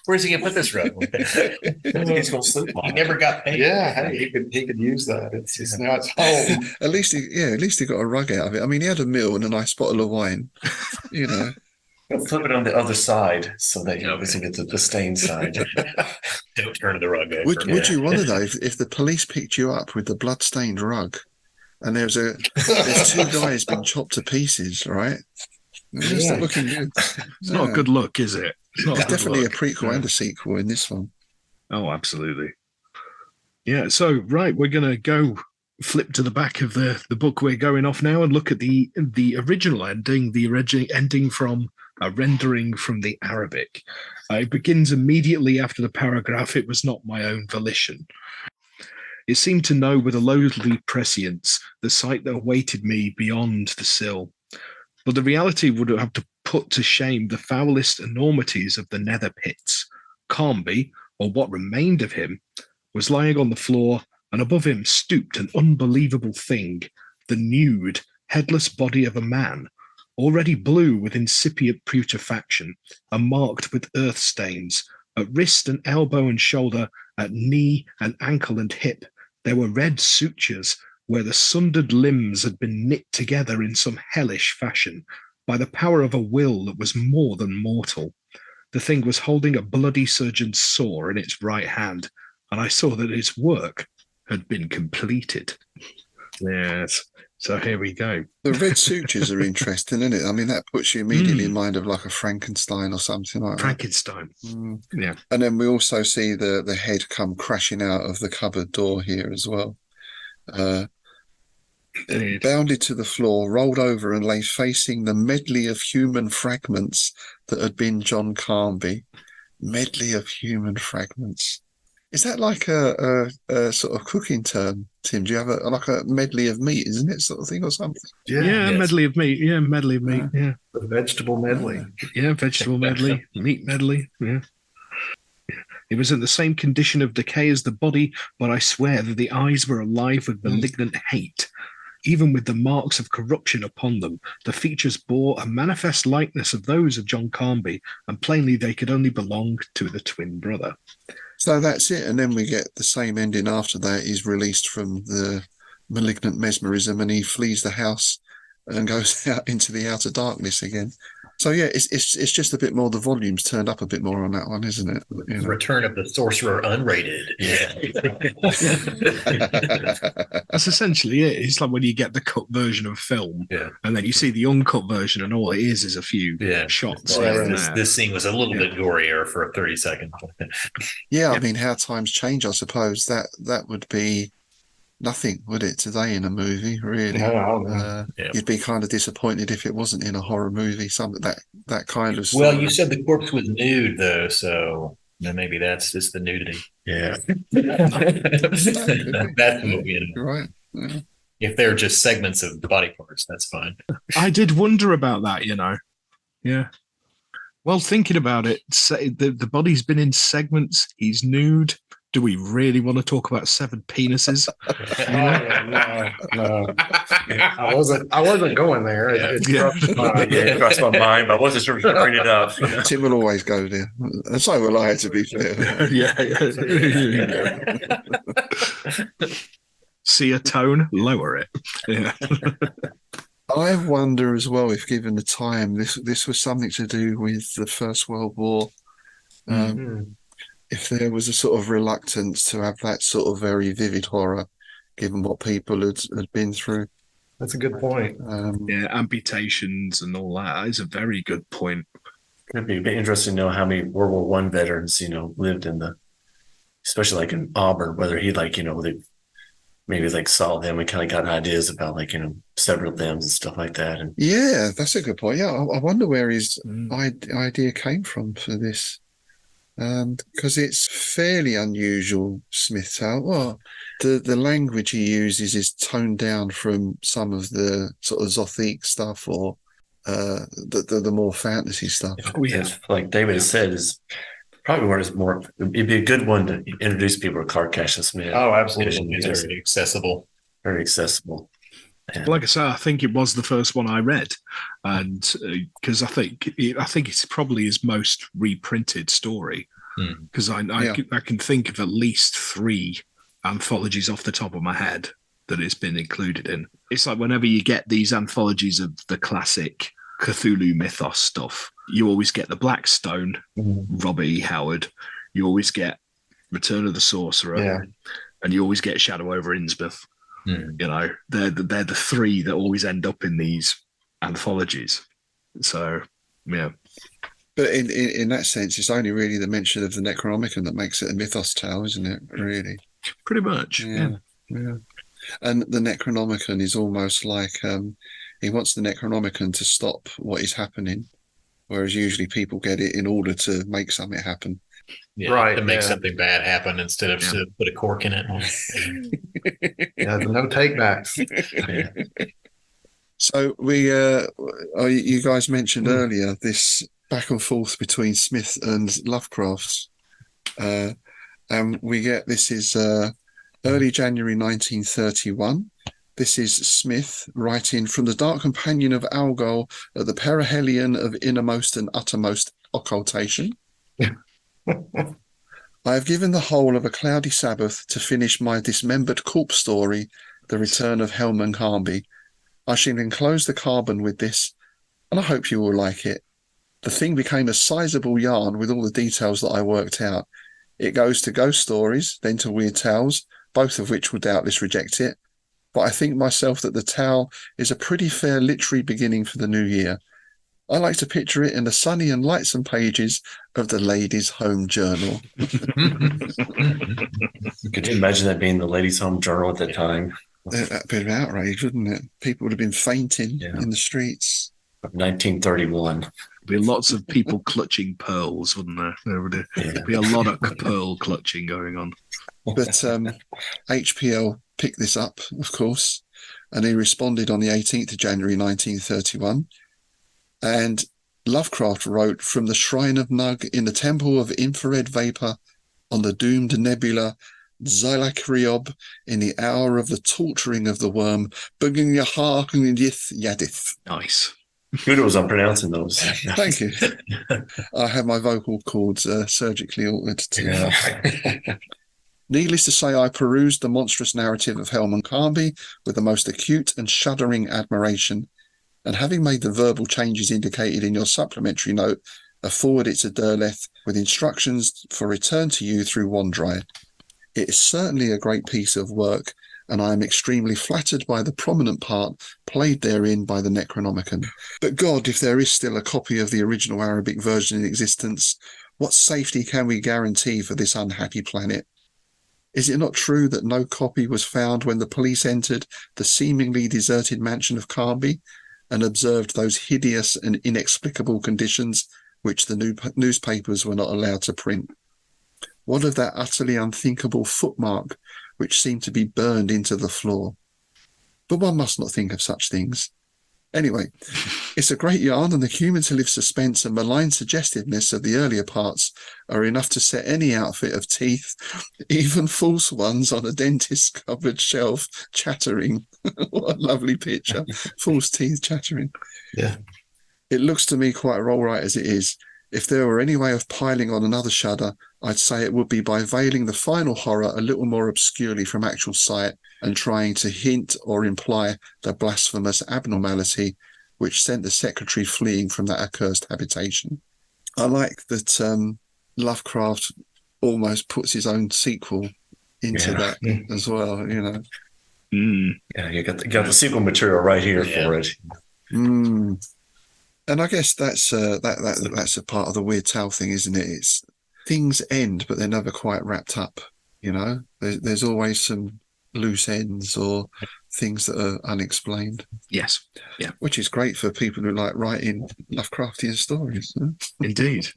Where's he gonna put this rug? He's gonna sleep on. He never got paid. Yeah, hey, he could use that. It's now it's home. At least he got a rug out of it. I mean, he had a meal and a nice bottle of wine. You know. Flip it on the other side so that you obviously get the stained side. Don't turn the rug over. Would you wonder though if the police picked you up with the blood-stained rug, and there's two guys being chopped to pieces, right? It's not looking good. It's not a good look, is it? It's definitely a prequel and a sequel in this one. Oh, absolutely. Yeah, so, right, we're going to go flip to the back of the book we're going off now and look at the original ending, ending from a rendering from the Arabic. It begins immediately after the paragraph, "It was not my own volition. It seemed to know with a loathly prescience the sight that awaited me beyond the sill. But the reality would have to put to shame the foulest enormities of the nether pits. Carnby, or what remained of him, was lying on the floor, and above him stooped an unbelievable thing, the nude, headless body of a man, already blue with incipient putrefaction, and marked with earth stains. At wrist and elbow and shoulder, at knee and ankle and hip, there were red sutures where the sundered limbs had been knit together in some hellish fashion by the power of a will that was more than mortal. The thing was holding a bloody surgeon's saw in its right hand, and I saw that its work had been completed." Yes. So here we go. The red sutures are interesting, isn't it? I mean, that puts you immediately in mind of like a Frankenstein or something like that. Frankenstein. Yeah. And then we also see the head come crashing out of the cupboard door here as well. Bounded to the floor, rolled over and lay facing the medley of human fragments that had been John Carnby. Medley of human fragments. Is that like a sort of cooking term, Tim? Do you have like a medley of meat, isn't it, sort of thing or something? Yeah, yes. medley of meat. Yeah, medley of meat. Yeah. The vegetable medley. Yeah, vegetable medley, meat medley. Yeah. It was in the same condition of decay as the body, but I swear that the eyes were alive with malignant hate. Even with the marks of corruption upon them, the features bore a manifest likeness of those of John Carnby, and plainly they could only belong to the twin brother. So that's it. And then we get the same ending after that. He's released from the malignant mesmerism and he flees the house and goes out into the outer darkness again. So yeah, it's just a bit more. The volume's turned up a bit more on that one, isn't it? You know? Return of the Sorcerer unrated. Yeah. That's essentially it. It's like when you get the cut version of a film, and then you see the uncut version, and all it is a few shots. This scene was a little bit gorier for a 30 seconds. Yeah, I mean, how times change, I suppose. That would be nothing, would it, today in a movie, really? No, You'd be kind of disappointed if it wasn't in a horror movie, something that kind of Well, story. you said the corpse was nude, though, so then maybe that's just the nudity. Yeah. That's the movie. Right. Yeah. If they're just segments of the body parts, that's fine. I did wonder about that, you know. Yeah. Well, thinking about it, the body's been in segments. He's nude. Do we really want to talk about severed penises? No. I wasn't going there. It crossed my mind, but I wasn't sure if you could bring it up. Tim will always go there. And so will I, to be fair. See a tone, lower it. Yeah. I wonder as well if, given the time, this was something to do with the First World War. If there was a sort of reluctance to have that sort of very vivid horror, given what people had been through. That's a good point. Amputations and all that is a very good point. It'd be interesting to know how many World War I veterans, lived in especially like in Auburn, whether he they maybe saw them and kind of got ideas about several limbs and stuff like that. And yeah, that's a good point. Yeah, I wonder where his idea came from for this. Because it's fairly unusual, Smith tale. Well, the language he uses is toned down from some of the sort of Zothic stuff or the more fantasy stuff. Like David has said, is probably one is more. It'd be a good one to introduce people to Clark Cash and Smith. Oh, absolutely. It's very accessible. very accessible. And Like I say, I think it was the first one I read, and because I think it's probably his most reprinted story. Because I can think of at least 3 anthologies off the top of my head that it's been included in. It's like whenever you get these anthologies of the classic Cthulhu mythos stuff, you always get the Blackstone, Robert E. Howard. You always get Return of the Sorcerer, and you always get Shadow over Innsmouth. You know, they're the 3 that always end up in these anthologies. So, yeah. But in that sense, it's only really the mention of the Necronomicon that makes it a mythos tale, isn't it? Really, pretty much. Yeah. And the Necronomicon is almost like he wants the Necronomicon to stop what is happening, whereas usually people get it in order to make something happen. Yeah, Right, to make yeah. something bad happen instead of to put a cork in it. Yeah, no takebacks. So you guys mentioned earlier this back and forth between Smith and Lovecraft, and we get this is early January 1931. This is Smith writing from the dark companion of Algol at the perihelion of innermost and uttermost occultation. I have given the whole of a cloudy Sabbath to finish my dismembered corpse story, The Return of Helman Carnby. I shall enclose the carbon with this, and I hope you will like it. The thing became a sizable yarn with all the details that I worked out. It goes to ghost stories, then to weird tales, both of which will doubtless reject it. But I think myself that the tale is a pretty fair literary beginning for the new year. I like to picture it in the sunny and lightsome pages of the Ladies' Home Journal. could you imagine that being the Ladies' Home Journal at the time? That'd be an outrage, wouldn't it? People would have been fainting in the streets. 1931. Be lots of people clutching pearls, wouldn't there? There would be a lot of pearl clutching going on. But HPL picked this up, of course, and he responded on the 18th of January 1931. And Lovecraft wrote, from the shrine of Nug in the temple of infrared vapor on the doomed nebula Xylakriob in the hour of the torturing of the worm, Bugin Yahar Yadith. Nice. Kudos on pronouncing those. Thank you. I have my vocal cords surgically altered too. Needless to say, I perused the monstrous narrative of Helman Carnby with the most acute and shuddering admiration, and having made the verbal changes indicated in your supplementary note, I forward it to Derleth with instructions for return to you through Wandrai. It is certainly a great piece of work, and I am extremely flattered by the prominent part played therein by the Necronomicon. But God, if there is still a copy of the original Arabic version in existence, what safety can we guarantee for this unhappy planet? Is it not true that no copy was found when the police entered the seemingly deserted mansion of Carnby and observed those hideous and inexplicable conditions which the newspapers were not allowed to print? What of that utterly unthinkable footmark which seemed to be burned into the floor? But one must not think of such things. Anyway, it's a great yarn, and the cumulative suspense and malign suggestiveness of the earlier parts are enough to set any outfit of teeth, even false ones on a dentist's cupboard shelf, chattering. What a lovely picture. False teeth chattering. Yeah. It looks to me quite all right as it is. If there were any way of piling on another shudder, I'd say it would be by veiling the final horror a little more obscurely from actual sight and trying to hint or imply the blasphemous abnormality which sent the secretary fleeing from that accursed habitation. I like that Lovecraft almost puts his own sequel into that as well, you know. Yeah, you got the sequel material right here for it. And I guess that's a part of the weird tale thing, isn't it? It's things end, but they're never quite wrapped up. You know, there's always some loose ends or things that are unexplained. Yes, yeah, which is great for people who like writing Lovecraftian stories. Indeed.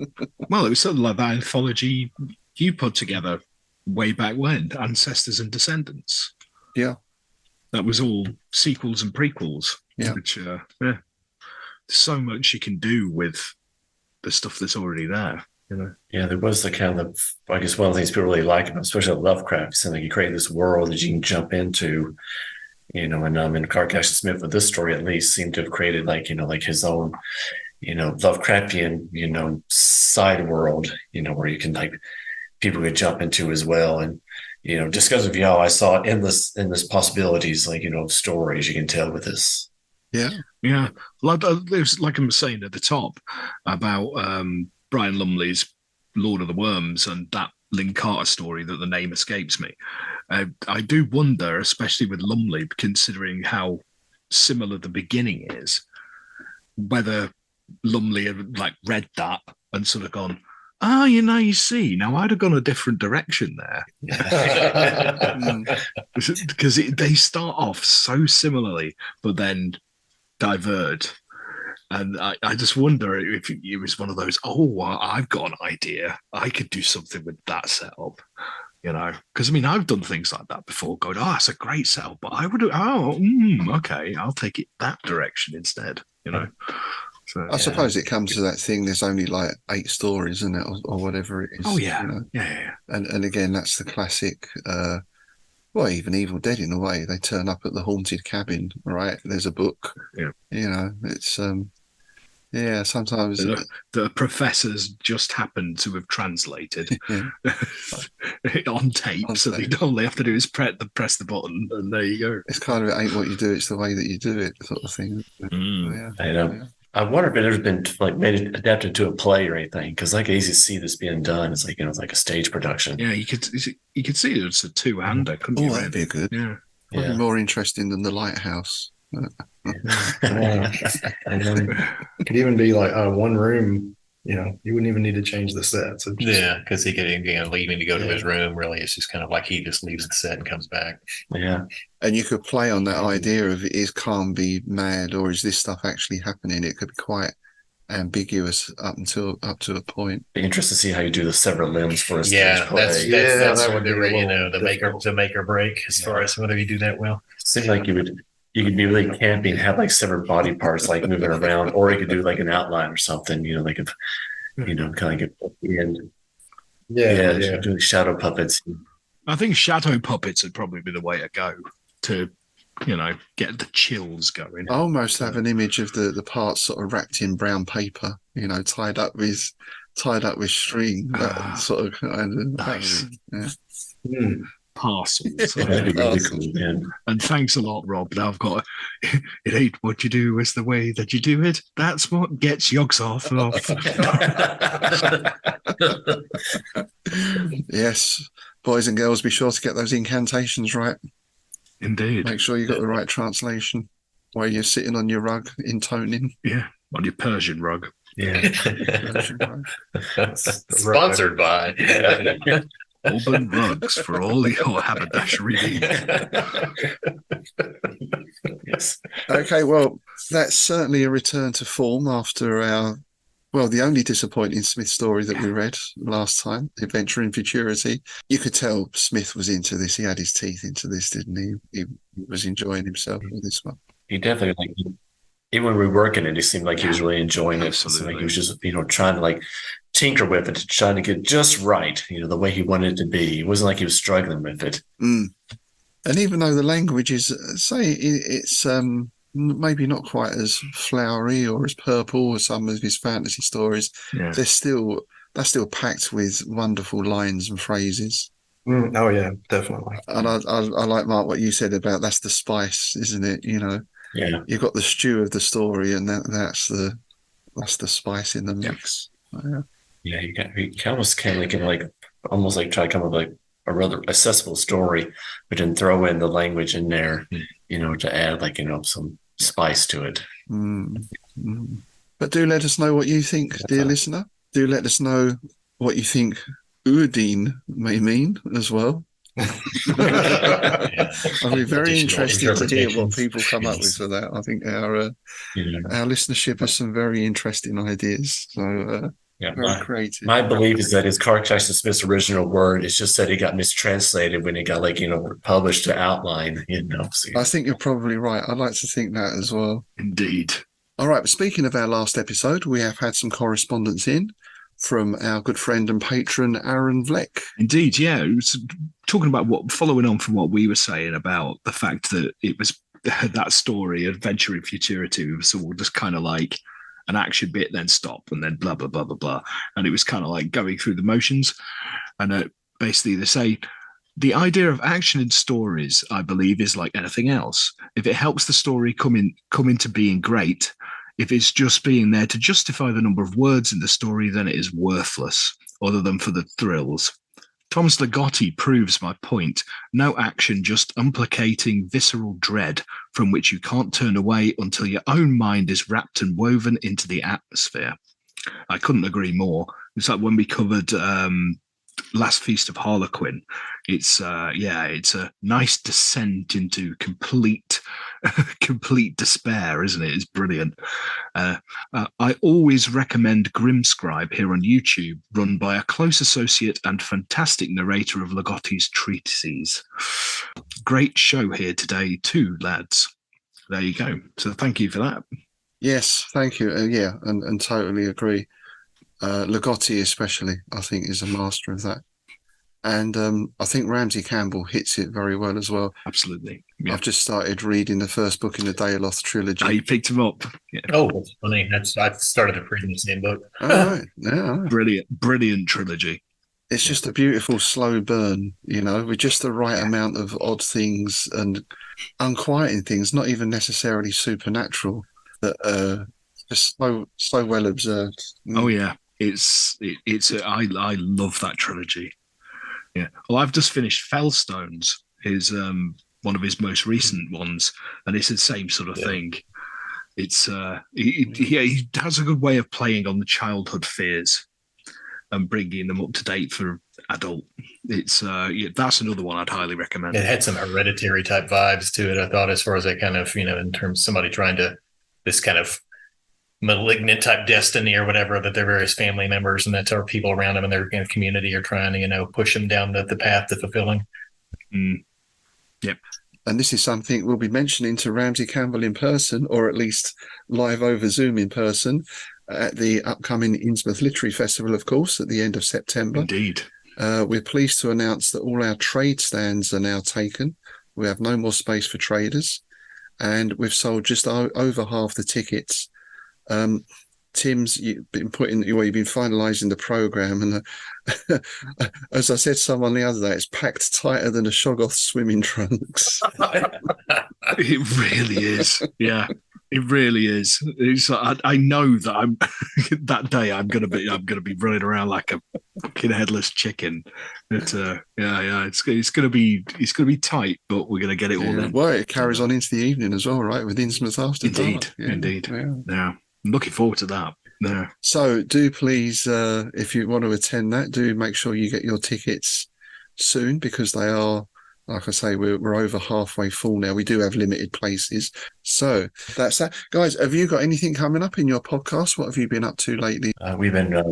Well, it was something like that anthology you put together way back when, Ancestors and Descendants. Yeah, that was all sequels and prequels. Yeah, which so much you can do with the stuff that's already there, you know. Yeah, there was the kind of, I guess one of the things people really like about, especially Lovecraft, is like you create this world that you can jump into, And Carcass Smith with this story at least seemed to have created like his own, Lovecraftian, side world, where you can people could jump into as well. And, just because of y'all, I saw endless possibilities, stories you can tell with this. Yeah. There's, like I was saying at the top about Brian Lumley's Lord of the Worms and that Lynn Carter story that the name escapes me. I do wonder, especially with Lumley, considering how similar the beginning is, whether Lumley had read that and sort of gone, you see, now I'd have gone a different direction there. Because they start off so similarly, but then divert. And I just wonder if it was one of those, I've got an idea. I could do something with that setup, Because, I've done things like that before, going, it's a great setup, but I would, okay, I'll take it that direction instead, So, I suppose it comes to that thing. There's only 8 stories, isn't it, or whatever it is. Oh yeah, yeah. And again, that's the classic. Even Evil Dead in a way. They turn up at the haunted cabin, right? There's a book. Yeah. It's sometimes the professors just happen to have translated on tape, so they only have to do is press the button, and there you go. It's kind of, it ain't what you do, it's the way that you do it, sort of thing. I know. Yeah. I wonder if it has been made adapted to a play or anything, because I can easily see this being done. It's it's like a stage production. Yeah, you could see it's a two-hander, couldn't you? That'd be good. Yeah, probably more interesting than The Lighthouse. It could even be one room. You wouldn't even need to change the set. So because he could leave him to go to his room. Really, it's just kind of like he just leaves the set and comes back. Yeah, and you could play on that idea of, is Carnby mad, or is this stuff actually happening? It could be quite ambiguous up to a point. Be interested to see how you do the several limbs for a stage play. That's what they're the make or break as far as whether you do that well. Seems like you could be really campy and have severed body parts moving around, or you could do an outline or something, kind of at the end. Doing shadow puppets. I think shadow puppets would probably be the way to go to, get the chills going. I almost have an image of the parts sort of wrapped in brown paper, tied up with string, sort of nice. Parcels. And thanks a lot, Rob. Now I've got it ain't what you do, it's the way that you do it. That's what gets yokes off. Yes, boys and girls, be sure to get those incantations right. Indeed. Make sure you got the right translation while you're sitting on your rug intoning. Yeah, on your Persian rug. Yeah. Sponsored by Auburn Rugs for all your haberdashery needs. Yes. Okay, well, that's certainly a return to form after the only disappointing Smith story that we read last time, Adventure in Futurity. You could tell Smith was into this. He had his teeth into this, didn't he? He was enjoying himself with this one. He definitely, even when we were working it, he seemed like he was really enjoying it. So he was just, trying to tinker with it, trying to get just right, the way he wanted it to be. It wasn't like he was struggling with it. And even though the language is, it's maybe not quite as flowery or as purple as some of his fantasy stories, that's still packed with wonderful lines and phrases. Oh yeah, definitely. And I like, Mark, what you said about that's the spice, isn't it? Yeah, you've got the stew of the story, and that's the spice in the mix. Yeah, you almost can almost try to come up with a rather accessible story, but then throw in the language in there, to add some spice to it. But do let us know what you think, dear listener. Do let us know what you think oudine may mean as well. I'll be very interested to hear what people come up with for that. I think our listenership has some very interesting ideas. So very creative. My belief is that it's Carcass Smith's original word. It's just that it got mistranslated when it got published to outline. So. I think you're probably right. I'd like to think that as well. Indeed. All right. But speaking of our last episode, we have had some correspondence in from our good friend and patron, Aaron Vleck. Indeed, yeah. It was talking about following on from what we were saying about the fact that it was that story, Adventure in Futurity, was all just kind of like an action bit, then stop, and then blah, blah, blah, blah, blah. And it was kind of like going through the motions. And basically they say, the idea of action in stories, I believe, is like anything else. If it helps the story come into being great, if it's just being there to justify the number of words in the story, then it is worthless, other than for the thrills. Thomas Ligotti proves my point. No action, just implicating visceral dread from which you can't turn away until your own mind is wrapped and woven into the atmosphere. I couldn't agree more. It's like when we covered Last Feast of Harlequin. It's a nice descent into complete despair, isn't it? It's brilliant. I always recommend Grimscribe here on YouTube, run by a close associate and fantastic narrator of Ligotti's treatises. Great show here today too, lads. There you go. So thank you for that. Yes, thank you. And totally agree. Ligotti especially, I think, is a master of that. And I think Ramsey Campbell hits it very well as well. Absolutely. Yeah. I've just started reading the first book in the Daeloth trilogy. Oh, you picked him up. Yeah. Oh, that's funny. I started reading the same book. All right. Yeah. Brilliant trilogy. It's just a beautiful slow burn, with just the right amount of odd things and unquieting things, not even necessarily supernatural, that just so well observed. Oh yeah. I love that trilogy. Yeah. Well, I've just finished Fellstones, his one of his most recent ones, and it's the same sort of thing. It's he has a good way of playing on the childhood fears and bringing them up to date for adult. It's that's another one I'd highly recommend. It had some Hereditary type vibes to it, I thought, as far as that kind of, in terms of somebody trying to, this kind of malignant type destiny or whatever, that their various family members and that's our people around them and their community are trying to, push them down the path to fulfilling. Yep. And this is something we'll be mentioning to Ramsey Campbell in person, or at least live over Zoom in person, at the upcoming Innsmouth Literary Festival, of course, at the end of September. Indeed. We're pleased to announce that all our trade stands are now taken. We have no more space for traders, and we've sold just over half the tickets. Tim's, you've been finalising the programme, and as I said to someone the other day, it's packed tighter than a Shoggoth swimming trunks. It really is. Yeah, it really is. It's, I know that I'm that day I'm gonna be running around like a fucking headless chicken. It's gonna be tight, but we're gonna get it all in. Well, it carries on into the evening as well, right? With Innsmouth after dark. Indeed. Yeah. I'm looking forward to that. Yeah. So do please, if you want to attend that, do make sure you get your tickets soon, because they are, like I say, we're over halfway full now. We do have limited places. So that's that. Guys, have you got anything coming up in your podcast? What have you been up to lately? We've been, I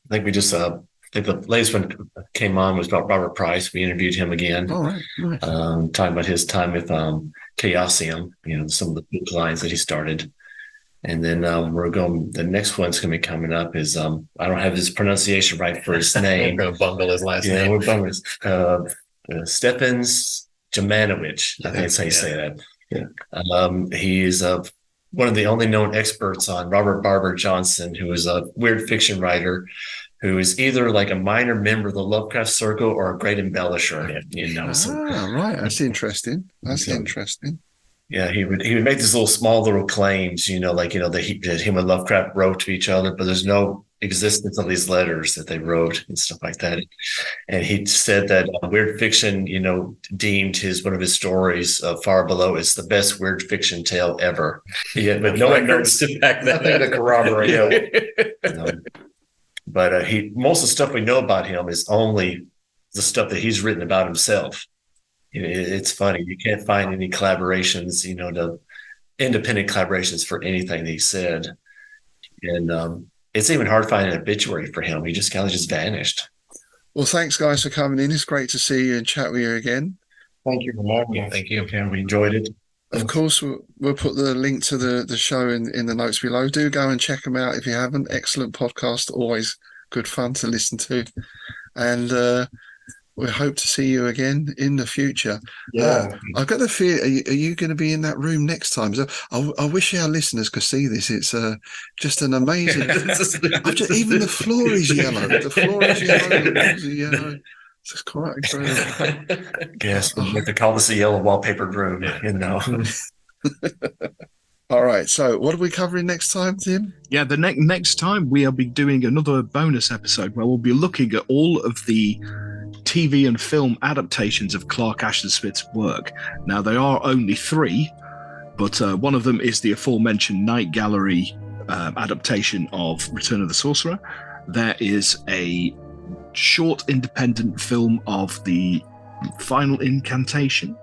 think we just, I think the latest one came on was about Robert Price. We interviewed him again. All right. Nice. Talking about his time with Chaosium, some of the book lines that he started. And then the next one's going to be coming up is, I don't have his pronunciation right for his name. We're going to bungle his last name. We're bungling Stepans Jamanowicz. I think that's how you say that. Yeah. He is one of the only known experts on Robert Barber Johnson, who is a weird fiction writer who is either like a minor member of the Lovecraft Circle or a great embellisher. Right. That's interesting. Interesting. Yeah, he would make these small little claims, that him and Lovecraft wrote to each other, but there's no existence of these letters that they wrote and stuff like that. And he said that weird fiction, deemed one of his stories, Far Below, is the best weird fiction tale ever. Yeah, but no one knows to back that Nothing to corroborate. But most of the stuff we know about him is only the stuff that he's written about himself. It's funny. You can't find any collaborations, the independent collaborations for anything that he said. And it's even hard finding an obituary for him. He just kind of just vanished. Well, thanks, guys, for coming in. It's great to see you and chat with you again. Thank you for having us. Thank you. Yeah, we enjoyed it. Of course, we'll put the link to the show in the notes below. Do go and check them out if you haven't. Excellent podcast. Always good fun to listen to. And we hope to see you again in the future. Yeah. I've got a fear. Are you going to be in that room next time? So I wish our listeners could see this. It's just an amazing. Even the floor is yellow. The floor is yellow. The walls are yellow. It's quite incredible. Yes, we have to call this a yellow wallpapered room. You know. All right. So, what are we covering next time, Tim? Yeah, the next time we'll be doing another bonus episode where we'll be looking at all of the TV and film adaptations of Clark Ashton Smith's work. Now, there are only 3, but one of them is the aforementioned Night Gallery adaptation of Return of the Sorcerer. There is a short independent film of the Final Incantation,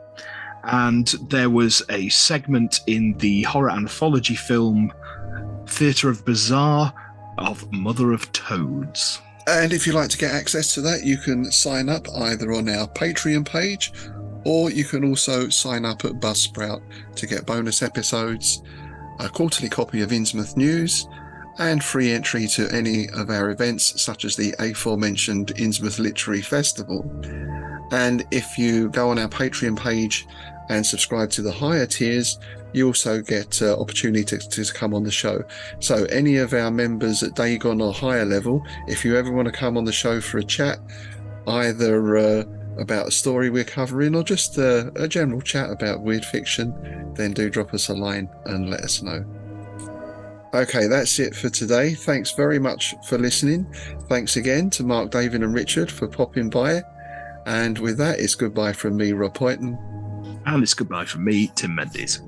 and there was a segment in the horror anthology film Theatre of Bizarre of Mother of Toads. And if you'd like to get access to that, you can sign up either on our Patreon page, or you can also sign up at Buzzsprout to get bonus episodes, a quarterly copy of Innsmouth News, and free entry to any of our events, such as the aforementioned Innsmouth Literary Festival. And if you go on our Patreon page and subscribe to the higher tiers, you also get opportunity to come on the show. So any of our members at Dagon or higher level, if you ever want to come on the show for a chat, either about a story we're covering or just a general chat about weird fiction, then do drop us a line and let us know. Okay, that's it for today. Thanks very much for listening. Thanks again to Mark, David and Richard for popping by. And with that, it's goodbye from me, Rob Poynton. And it's goodbye from me, Tim Mendes.